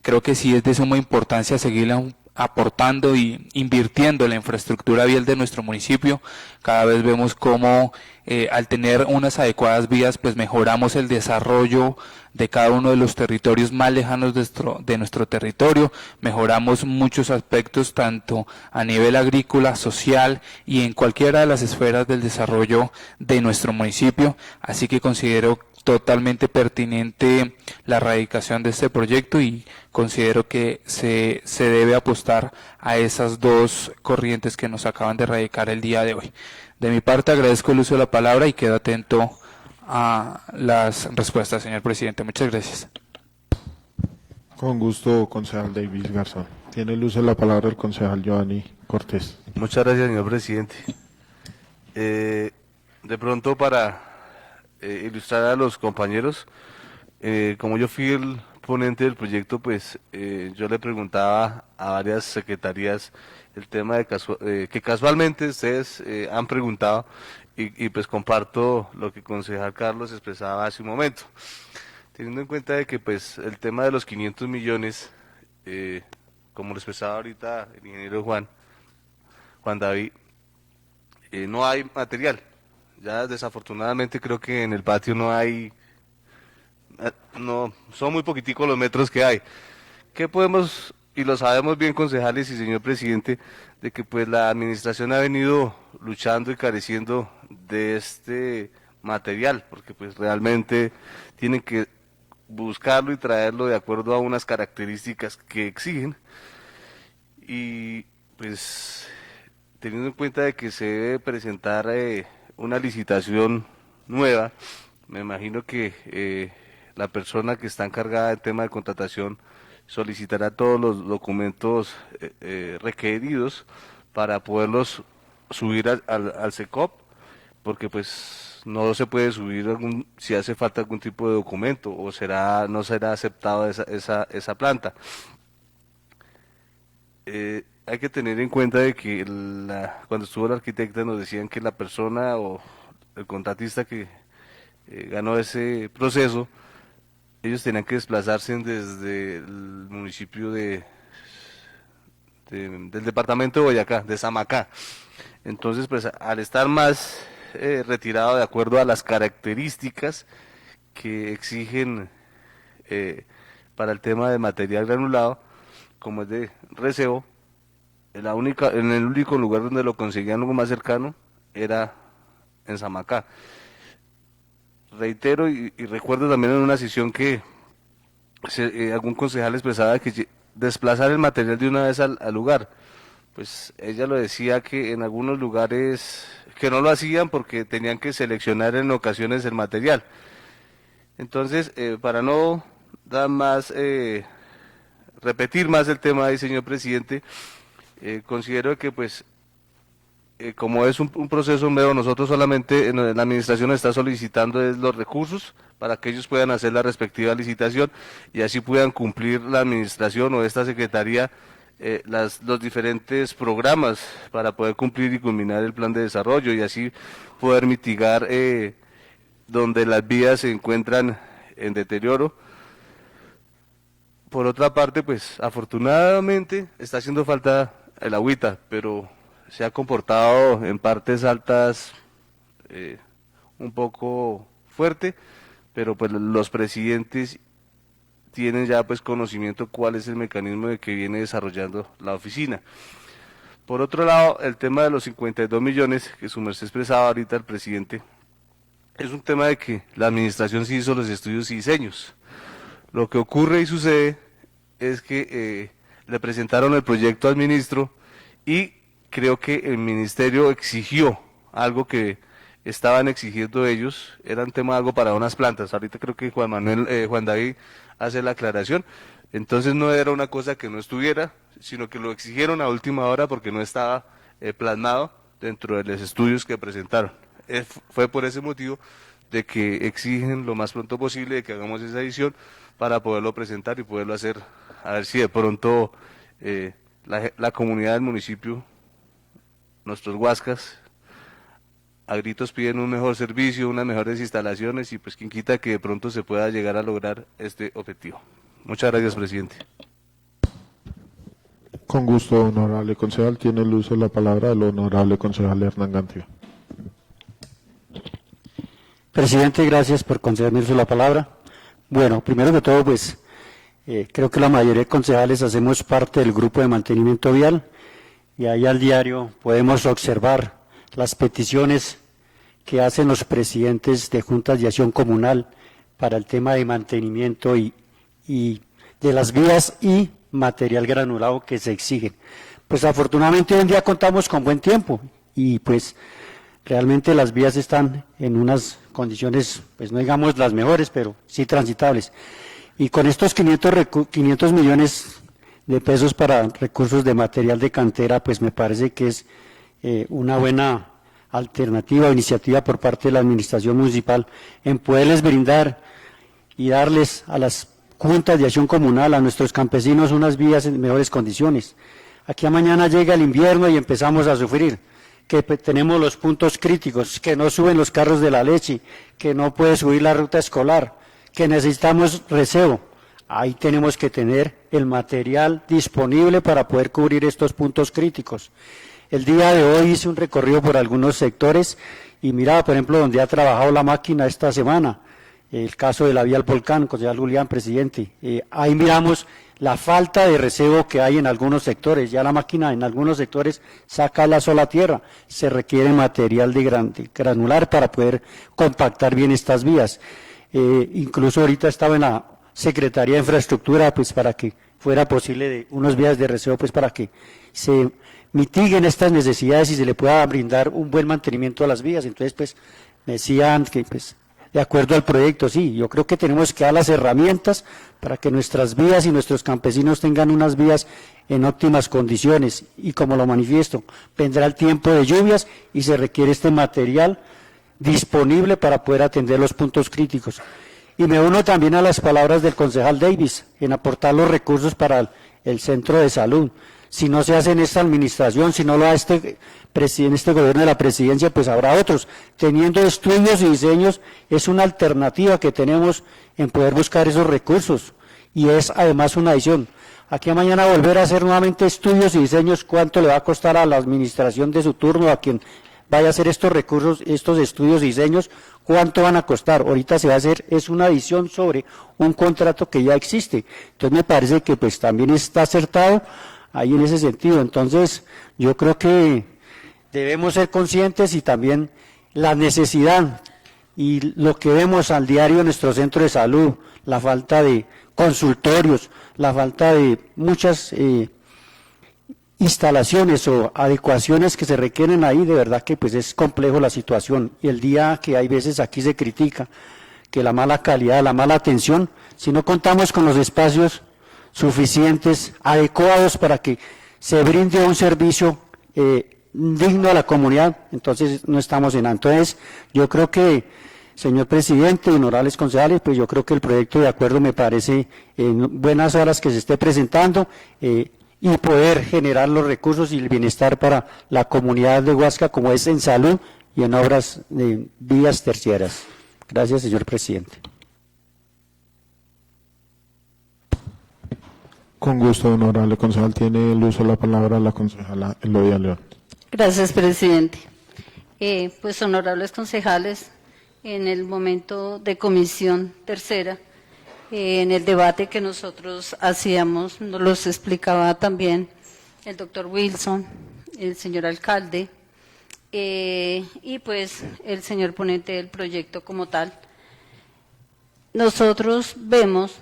creo que sí es de suma importancia seguir aportando y invirtiendo en la infraestructura vial de nuestro municipio. Cada vez vemos cómo al tener unas adecuadas vías, pues mejoramos el desarrollo de cada uno de los territorios más lejanos de nuestro territorio, mejoramos muchos aspectos tanto a nivel agrícola, social y en cualquiera de las esferas del desarrollo de nuestro municipio, así que considero totalmente pertinente la erradicación de este proyecto y considero que se debe apostar a esas dos corrientes que nos acaban de erradicar el día de hoy. De mi parte agradezco el uso de la palabra y quedo atento a las respuestas, señor presidente. Muchas gracias. Con gusto, concejal Davis Garzón. Tiene el uso de la palabra el concejal Giovanni Cortés. Muchas gracias, señor presidente. De pronto, para ilustrar a los compañeros, como yo fui el ponente del proyecto, pues yo le preguntaba a varias secretarías el tema de que casualmente ustedes han preguntado y pues comparto lo que el concejal Carlos expresaba hace un momento. Teniendo en cuenta de que pues el tema de los 500 millones, como lo expresaba ahorita el ingeniero Juan David, no hay material. Ya desafortunadamente creo que en el patio no hay, son muy poquiticos los metros que hay. ¿Qué podemos, y lo sabemos bien concejales y señor presidente, de que pues la administración ha venido luchando y careciendo de este material, porque pues realmente tienen que buscarlo y traerlo de acuerdo a unas características que exigen, y pues teniendo en cuenta de que se debe presentar una licitación nueva, me imagino que la persona que está encargada del tema de contratación solicitará todos los documentos requeridos para poderlos subir al SECOP, porque pues no se puede subir si hace falta algún tipo de documento o no será aceptado esa planta. Hay que tener en cuenta de que cuando estuvo la arquitecta nos decían que la persona o el contratista que ganó ese proceso, ellos tenían que desplazarse desde el municipio del departamento de Boyacá, de Samacá. Entonces, pues al estar más retirado de acuerdo a las características que exigen para el tema de material granulado, como es de recebo, en el único lugar donde lo conseguían algo más cercano era en Samacá. Reitero y recuerdo también en una sesión que algún concejal expresaba que desplazar el material de una vez al lugar. Pues ella lo decía que en algunos lugares que no lo hacían porque tenían que seleccionar en ocasiones el material. Entonces, para no dar más, repetir más el tema ahí, señor presidente, considero que pues como es un proceso nuevo, nosotros solamente en la administración está solicitando los recursos para que ellos puedan hacer la respectiva licitación y así puedan cumplir la administración o esta secretaría los diferentes programas para poder cumplir y culminar el plan de desarrollo y así poder mitigar donde las vías se encuentran en deterioro. Por otra parte, pues afortunadamente está haciendo falta el agüita, pero se ha comportado en partes altas un poco fuerte, pero pues los presidentes tienen ya pues conocimiento cuál es el mecanismo de que viene desarrollando la oficina. Por otro lado, el tema de los 52 millones que su merced expresaba ahorita el presidente, es un tema de que la administración sí hizo los estudios y diseños. Lo que ocurre y sucede es que le presentaron el proyecto al ministro y creo que el ministerio exigió algo que estaban exigiendo ellos, era un tema algo para unas plantas. Ahorita creo que Juan David hace la aclaración. Entonces no era una cosa que no estuviera, sino que lo exigieron a última hora porque no estaba plasmado dentro de los estudios que presentaron. Fue por ese motivo de que exigen lo más pronto posible de que hagamos esa edición para poderlo presentar y poderlo hacer, a ver si de pronto la comunidad del municipio, nuestros huascas, a gritos piden un mejor servicio, unas mejores instalaciones y pues quien quita que de pronto se pueda llegar a lograr este objetivo. Muchas gracias, presidente. Con gusto, honorable concejal. Tiene el uso de la palabra el honorable concejal Hernán Gantio. Presidente, gracias por concederme el uso de la palabra. Bueno, primero que todo, pues, creo que la mayoría de concejales hacemos parte del grupo de mantenimiento vial y ahí al diario podemos observar las peticiones que hacen los presidentes de juntas de acción comunal para el tema de mantenimiento y de las vías y material granulado que se exigen. Pues afortunadamente hoy en día contamos con buen tiempo y pues realmente las vías están en unas condiciones, pues no digamos las mejores, pero sí transitables. Y con estos 500 millones de pesos para recursos de material de cantera, pues me parece que es una buena alternativa o iniciativa por parte de la administración municipal en poderles brindar y darles a las juntas de acción comunal, a nuestros campesinos, unas vías en mejores condiciones. Aquí a mañana llega el invierno y empezamos a sufrir, que tenemos los puntos críticos, que no suben los carros de la leche, que no puede subir la ruta escolar, que necesitamos receo. Ahí tenemos que tener el material disponible para poder cubrir estos puntos críticos. El día de hoy hice un recorrido por algunos sectores y miraba, por ejemplo, donde ha trabajado la máquina esta semana, el caso de la vía al volcán, concejal Julián, presidente. Ahí miramos la falta de recebo que hay en algunos sectores. Ya la máquina en algunos sectores saca la sola tierra. Se requiere material de granular para poder compactar bien estas vías. Incluso ahorita estaba en la Secretaría de Infraestructura, pues para que fuera posible de unos vías de recebo, pues para que se mitiguen estas necesidades y se le pueda brindar un buen mantenimiento a las vías. Entonces, pues, me decían que, pues, de acuerdo al proyecto, sí, yo creo que tenemos que dar las herramientas para que nuestras vías y nuestros campesinos tengan unas vías en óptimas condiciones y como lo manifiesto, vendrá el tiempo de lluvias y se requiere este material disponible para poder atender los puntos críticos. Y me uno también a las palabras del concejal Davis en aportar los recursos para el centro de salud. Si no se hace en esta administración, si no lo hace en este gobierno de la presidencia, pues habrá otros. Teniendo estudios y diseños, es una alternativa que tenemos en poder buscar esos recursos. Y es además una adición. Aquí a mañana volver a hacer nuevamente estudios y diseños, cuánto le va a costar a la administración de su turno, a quien vaya a hacer estos recursos, estos estudios y diseños, cuánto van a costar. Ahorita se va a hacer, es una adición sobre un contrato que ya existe. Entonces me parece que pues también está acertado ahí en ese sentido. Entonces, yo creo que debemos ser conscientes y también la necesidad y lo que vemos al diario en nuestro centro de salud, la falta de consultorios, la falta de muchas instalaciones o adecuaciones que se requieren ahí, de verdad que pues es complejo la situación. Y el día que hay veces aquí se critica que la mala calidad, la mala atención, si no contamos con los espacios suficientes, adecuados para que se brinde un servicio digno a la comunidad, entonces no estamos en nada. Entonces, yo creo que, señor presidente, honorables concejales, pues yo creo que el proyecto de acuerdo me parece en buenas horas que se esté presentando y poder generar los recursos y el bienestar para la comunidad de Huasca, como es en salud y en obras de vías terciarias. Gracias, señor presidente. Con gusto, honorable concejal. Tiene el uso de la palabra la concejala Elodia León. Gracias, presidente. Pues, honorables concejales, en el momento de comisión tercera, En el debate que nosotros hacíamos, nos los explicaba también el doctor Wilson, el señor alcalde, y pues el señor ponente del proyecto como tal. Nosotros vemos,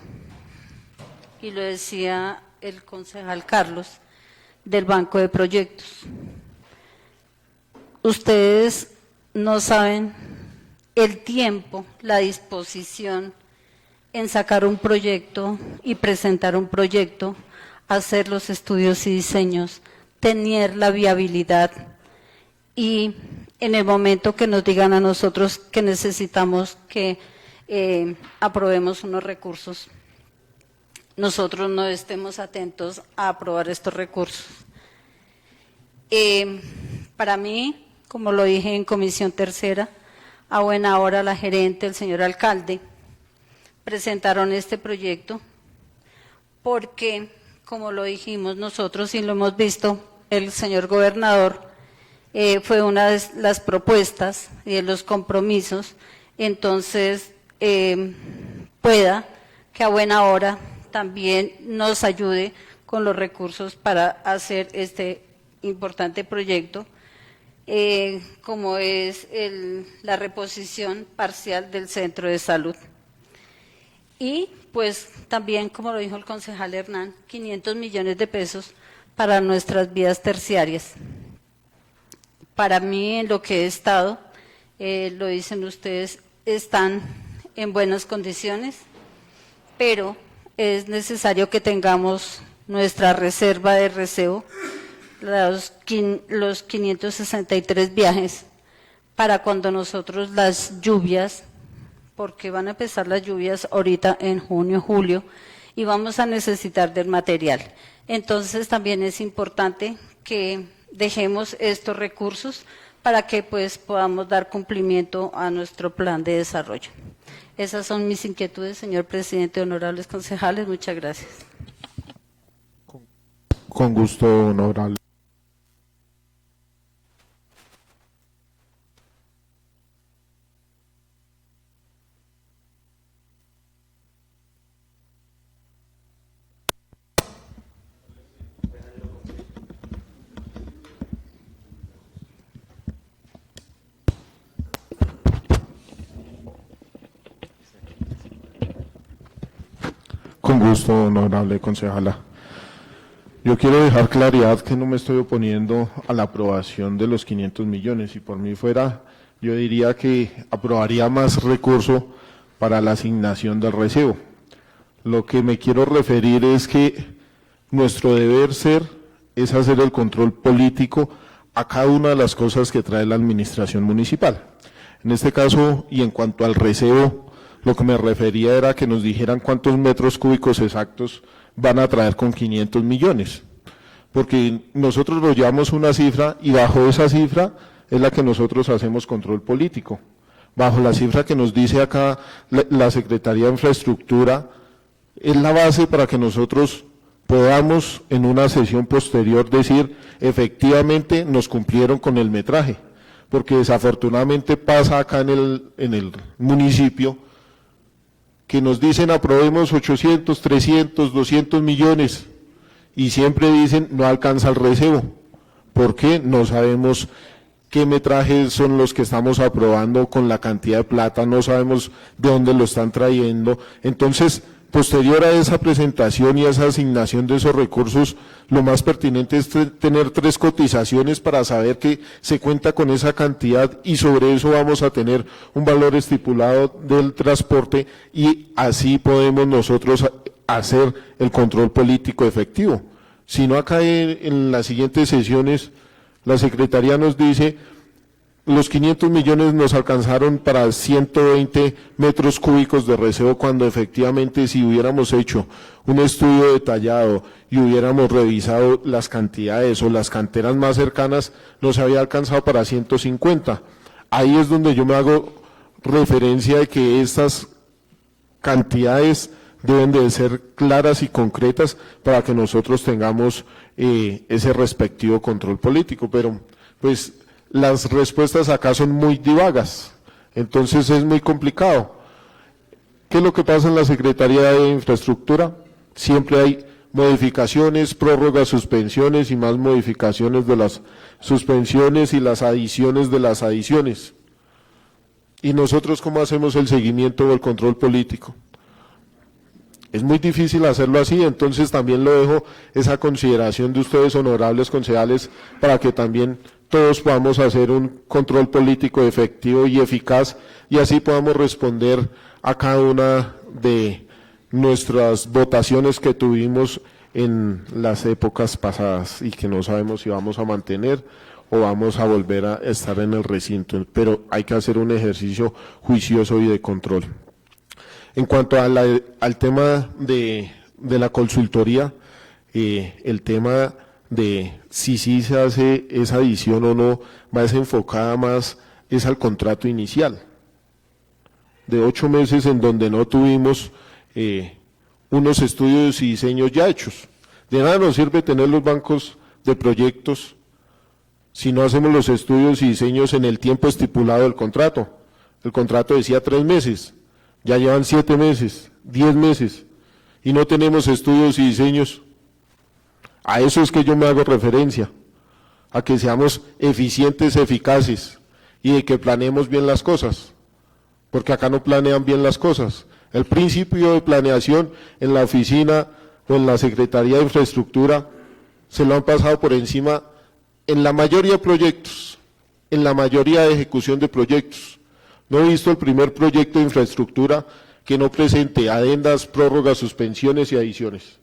y lo decía el concejal Carlos, del Banco de Proyectos. Ustedes no saben el tiempo, la disposición en sacar un proyecto y presentar un proyecto, hacer los estudios y diseños, tener la viabilidad y en el momento que nos digan a nosotros que necesitamos que aprobemos unos recursos, nosotros no estemos atentos a aprobar estos recursos. Para mí, como lo dije en Comisión Tercera, a buena hora la gerente, el señor alcalde, presentaron este proyecto porque, como lo dijimos nosotros y lo hemos visto, el señor gobernador, fue una de las propuestas y de los compromisos, entonces pueda que a buena hora también nos ayude con los recursos para hacer este importante proyecto, como es la reposición parcial del centro de salud. Y pues también, como lo dijo el concejal Hernán, 500 millones de pesos para nuestras vías terciarias. Para mí, en lo que he estado, lo dicen ustedes, están en buenas condiciones, pero es necesario que tengamos nuestra reserva de receo, los 563 viajes, para cuando nosotros las lluvias, porque van a empezar las lluvias ahorita en junio, julio, y vamos a necesitar del material. Entonces también es importante que dejemos estos recursos para que pues podamos dar cumplimiento a nuestro plan de desarrollo. Esas son mis inquietudes, señor presidente, honorables concejales. Muchas gracias. Con gusto, honorable. Con gusto, honorable concejala. Yo quiero dejar claridad que no me estoy oponiendo a la aprobación de los 500 millones. Si por mí fuera, yo diría que aprobaría más recurso para la asignación del receo. Lo que me quiero referir es que nuestro deber ser es hacer el control político a cada una de las cosas que trae la administración municipal. En este caso, y en cuanto al receo, lo que me refería era que nos dijeran cuántos metros cúbicos exactos van a traer con 500 millones, porque nosotros nos llevamos una cifra y bajo esa cifra es la que nosotros hacemos control político. Bajo la cifra que nos dice acá la Secretaría de Infraestructura, es la base para que nosotros podamos en una sesión posterior decir efectivamente nos cumplieron con el metraje, porque desafortunadamente pasa acá en el municipio que nos dicen aprobemos 800, 300, 200 millones y siempre dicen no alcanza el receo. ¿Por qué? No sabemos qué metrajes son los que estamos aprobando con la cantidad de plata, no sabemos de dónde lo están trayendo. Entonces, posterior a esa presentación y a esa asignación de esos recursos, lo más pertinente es tener 3 cotizaciones para saber que se cuenta con esa cantidad y sobre eso vamos a tener un valor estipulado del transporte y así podemos nosotros hacer el control político efectivo. Si no, acá en las siguientes sesiones la Secretaría nos dice los 500 millones nos alcanzaron para 120 metros cúbicos de receo, cuando efectivamente si hubiéramos hecho un estudio detallado y hubiéramos revisado las cantidades o las canteras más cercanas, nos había alcanzado para 150. Ahí es donde yo me hago referencia de que estas cantidades deben de ser claras y concretas para que nosotros tengamos ese respectivo control político, pero pues las respuestas acá son muy divagas, entonces es muy complicado. ¿Qué es lo que pasa en la Secretaría de Infraestructura? Siempre hay modificaciones, prórrogas, suspensiones y más modificaciones de las suspensiones y las adiciones de las adiciones. ¿Y nosotros cómo hacemos el seguimiento o el control político? Es muy difícil hacerlo así, entonces también lo dejo esa consideración de ustedes, honorables concejales, para que también todos podamos hacer un control político efectivo y eficaz y así podamos responder a cada una de nuestras votaciones que tuvimos en las épocas pasadas y que no sabemos si vamos a mantener o vamos a volver a estar en el recinto, pero hay que hacer un ejercicio juicioso y de control. En cuanto a al tema de la consultoría, el tema de si sí se hace esa adición o no, va enfocada más es al contrato inicial, de 8 meses en donde no tuvimos unos estudios y diseños ya hechos. De nada nos sirve tener los bancos de proyectos si no hacemos los estudios y diseños en el tiempo estipulado del contrato. El contrato decía 3 meses, ya llevan 7 meses, 10 meses, y no tenemos estudios y diseños. A eso es que yo me hago referencia, a que seamos eficientes, eficaces, y de que planeemos bien las cosas, porque acá no planean bien las cosas. El principio de planeación en la oficina o en la Secretaría de Infraestructura se lo han pasado por encima en la mayoría de proyectos, en la mayoría de ejecución de proyectos. No he visto el primer proyecto de infraestructura que no presente adendas, prórrogas, suspensiones y adiciones.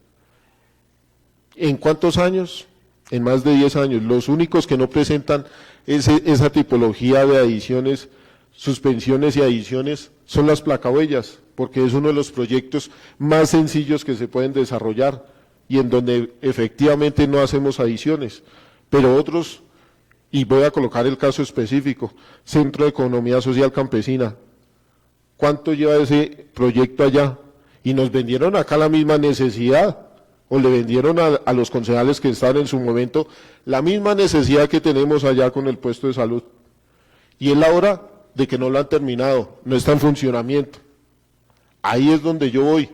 ¿En cuántos años? En más de 10 años. Los únicos que no presentan esa tipología de adiciones, suspensiones y adiciones son las placahuellas, porque es uno de los proyectos más sencillos que se pueden desarrollar y en donde efectivamente no hacemos adiciones, pero otros, y voy a colocar el caso específico, Centro de Economía Social Campesina, ¿cuánto lleva ese proyecto allá? Y nos vendieron acá la misma necesidad, o le vendieron a los concejales que están en su momento la misma necesidad que tenemos allá con el puesto de salud. Y es la hora de que no lo han terminado, no está en funcionamiento. Ahí es donde yo voy.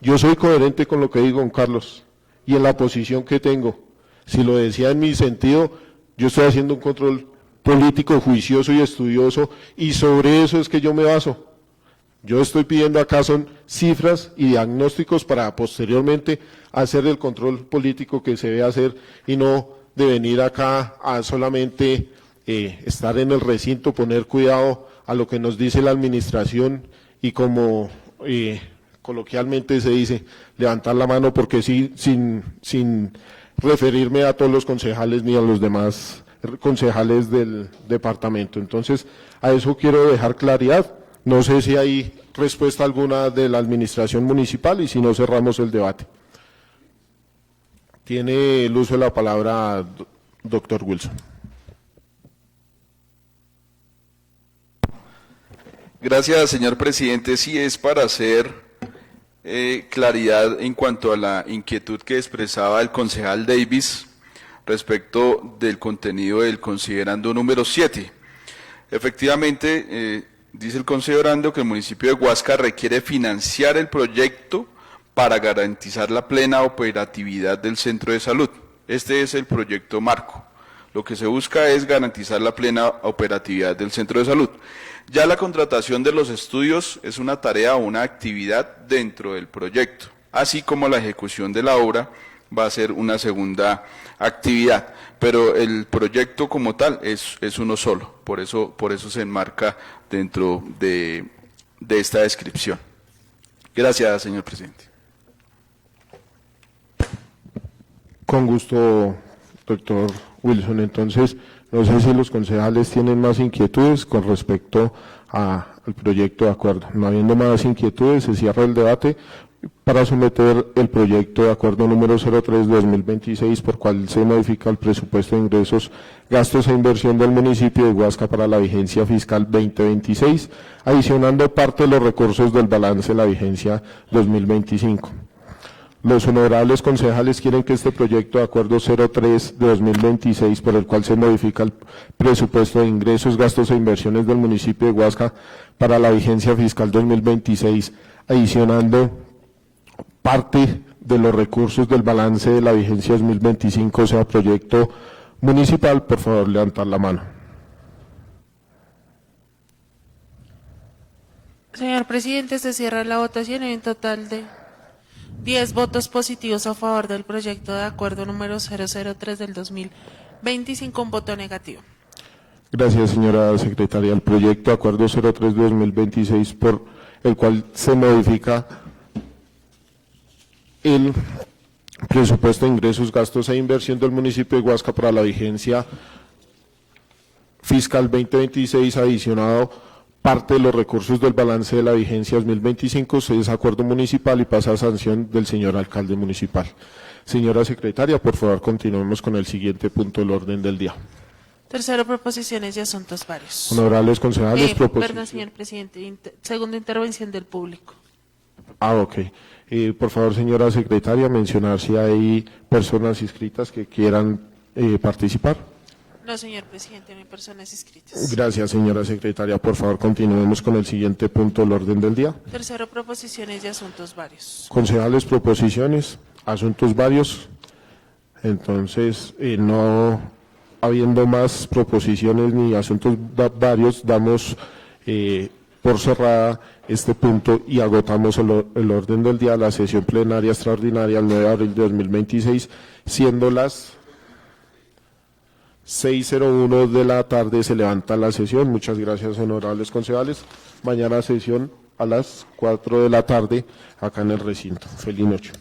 Yo soy coherente con lo que digo, don Carlos, y en la posición que tengo. Si lo decía en mi sentido, yo estoy haciendo un control político juicioso y estudioso, y sobre eso es que yo me baso. Yo estoy pidiendo acá son cifras y diagnósticos para posteriormente hacer el control político que se debe hacer y no de venir acá a solamente estar en el recinto, poner cuidado a lo que nos dice la administración y como coloquialmente se dice, levantar la mano porque sí, sin referirme a todos los concejales ni a los demás concejales del departamento. Entonces, a eso quiero dejar claridad. No sé si hay respuesta alguna de la administración municipal y si no cerramos el debate. Tiene el uso de la palabra doctor Wilson. Gracias, señor presidente. Sí, es para hacer claridad en cuanto a la inquietud que expresaba el concejal Davis respecto del contenido del considerando número 7. Efectivamente, dice el considerando que el municipio de Huasca requiere financiar el proyecto para garantizar la plena operatividad del centro de salud. Este es el proyecto marco. Lo que se busca es garantizar la plena operatividad del centro de salud. Ya la contratación de los estudios es una tarea o una actividad dentro del proyecto, así como la ejecución de la obra va a ser una segunda actividad, pero el proyecto como tal es uno solo, por eso se enmarca dentro de esta descripción. Gracias, señor presidente. Con gusto, doctor Wilson. Entonces, no sé si los concejales tienen más inquietudes con respecto al proyecto de acuerdo. No habiendo más inquietudes, se cierra el debate para someter el proyecto de acuerdo número 03-2026, por cual se modifica el presupuesto de ingresos, gastos e inversión del municipio de Huasca para la vigencia fiscal 2026, adicionando parte de los recursos del balance de la vigencia 2025. Los honorables concejales quieren que este proyecto de acuerdo 03 de 2026, por el cual se modifica el presupuesto de ingresos, gastos e inversiones del municipio de Huasca para la vigencia fiscal 2026, adicionando parte de los recursos del balance de la vigencia 2025, sea proyecto municipal, por favor levantar la mano. Señor presidente, se cierra la votación en un total de 10 votos positivos a favor del proyecto de acuerdo número 003 del 2025, un voto negativo. Gracias, señora secretaria. El proyecto de acuerdo 03 de 2026, por el cual se modifica el presupuesto de ingresos, gastos e inversión del municipio de Huasca para la vigencia fiscal 2026, adicionado parte de los recursos del balance de la vigencia 2025, es acuerdo municipal y pasa a sanción del señor alcalde municipal. Señora secretaria, por favor, continuemos con el siguiente punto del orden del día. Tercero, proposiciones y asuntos varios. Honorables concejales, Perdón, señor presidente, segunda intervención del público. Ok. Por favor, señora secretaria, mencionar si hay personas inscritas que quieran participar. No, señor presidente, no hay personas inscritas. Gracias, señora secretaria. Por favor, continuemos con el siguiente punto del orden del día. Tercero, proposiciones y asuntos varios. Concejales, proposiciones, asuntos varios. Entonces, no habiendo más proposiciones ni asuntos varios, damos por cerrada este punto y agotamos el orden del día de la sesión plenaria extraordinaria el 9 de abril de 2026, siendo las 6:01 de la tarde. Se levanta la sesión. Muchas gracias, honorables concejales. Mañana sesión a las 4 de la tarde acá en el recinto. Feliz noche.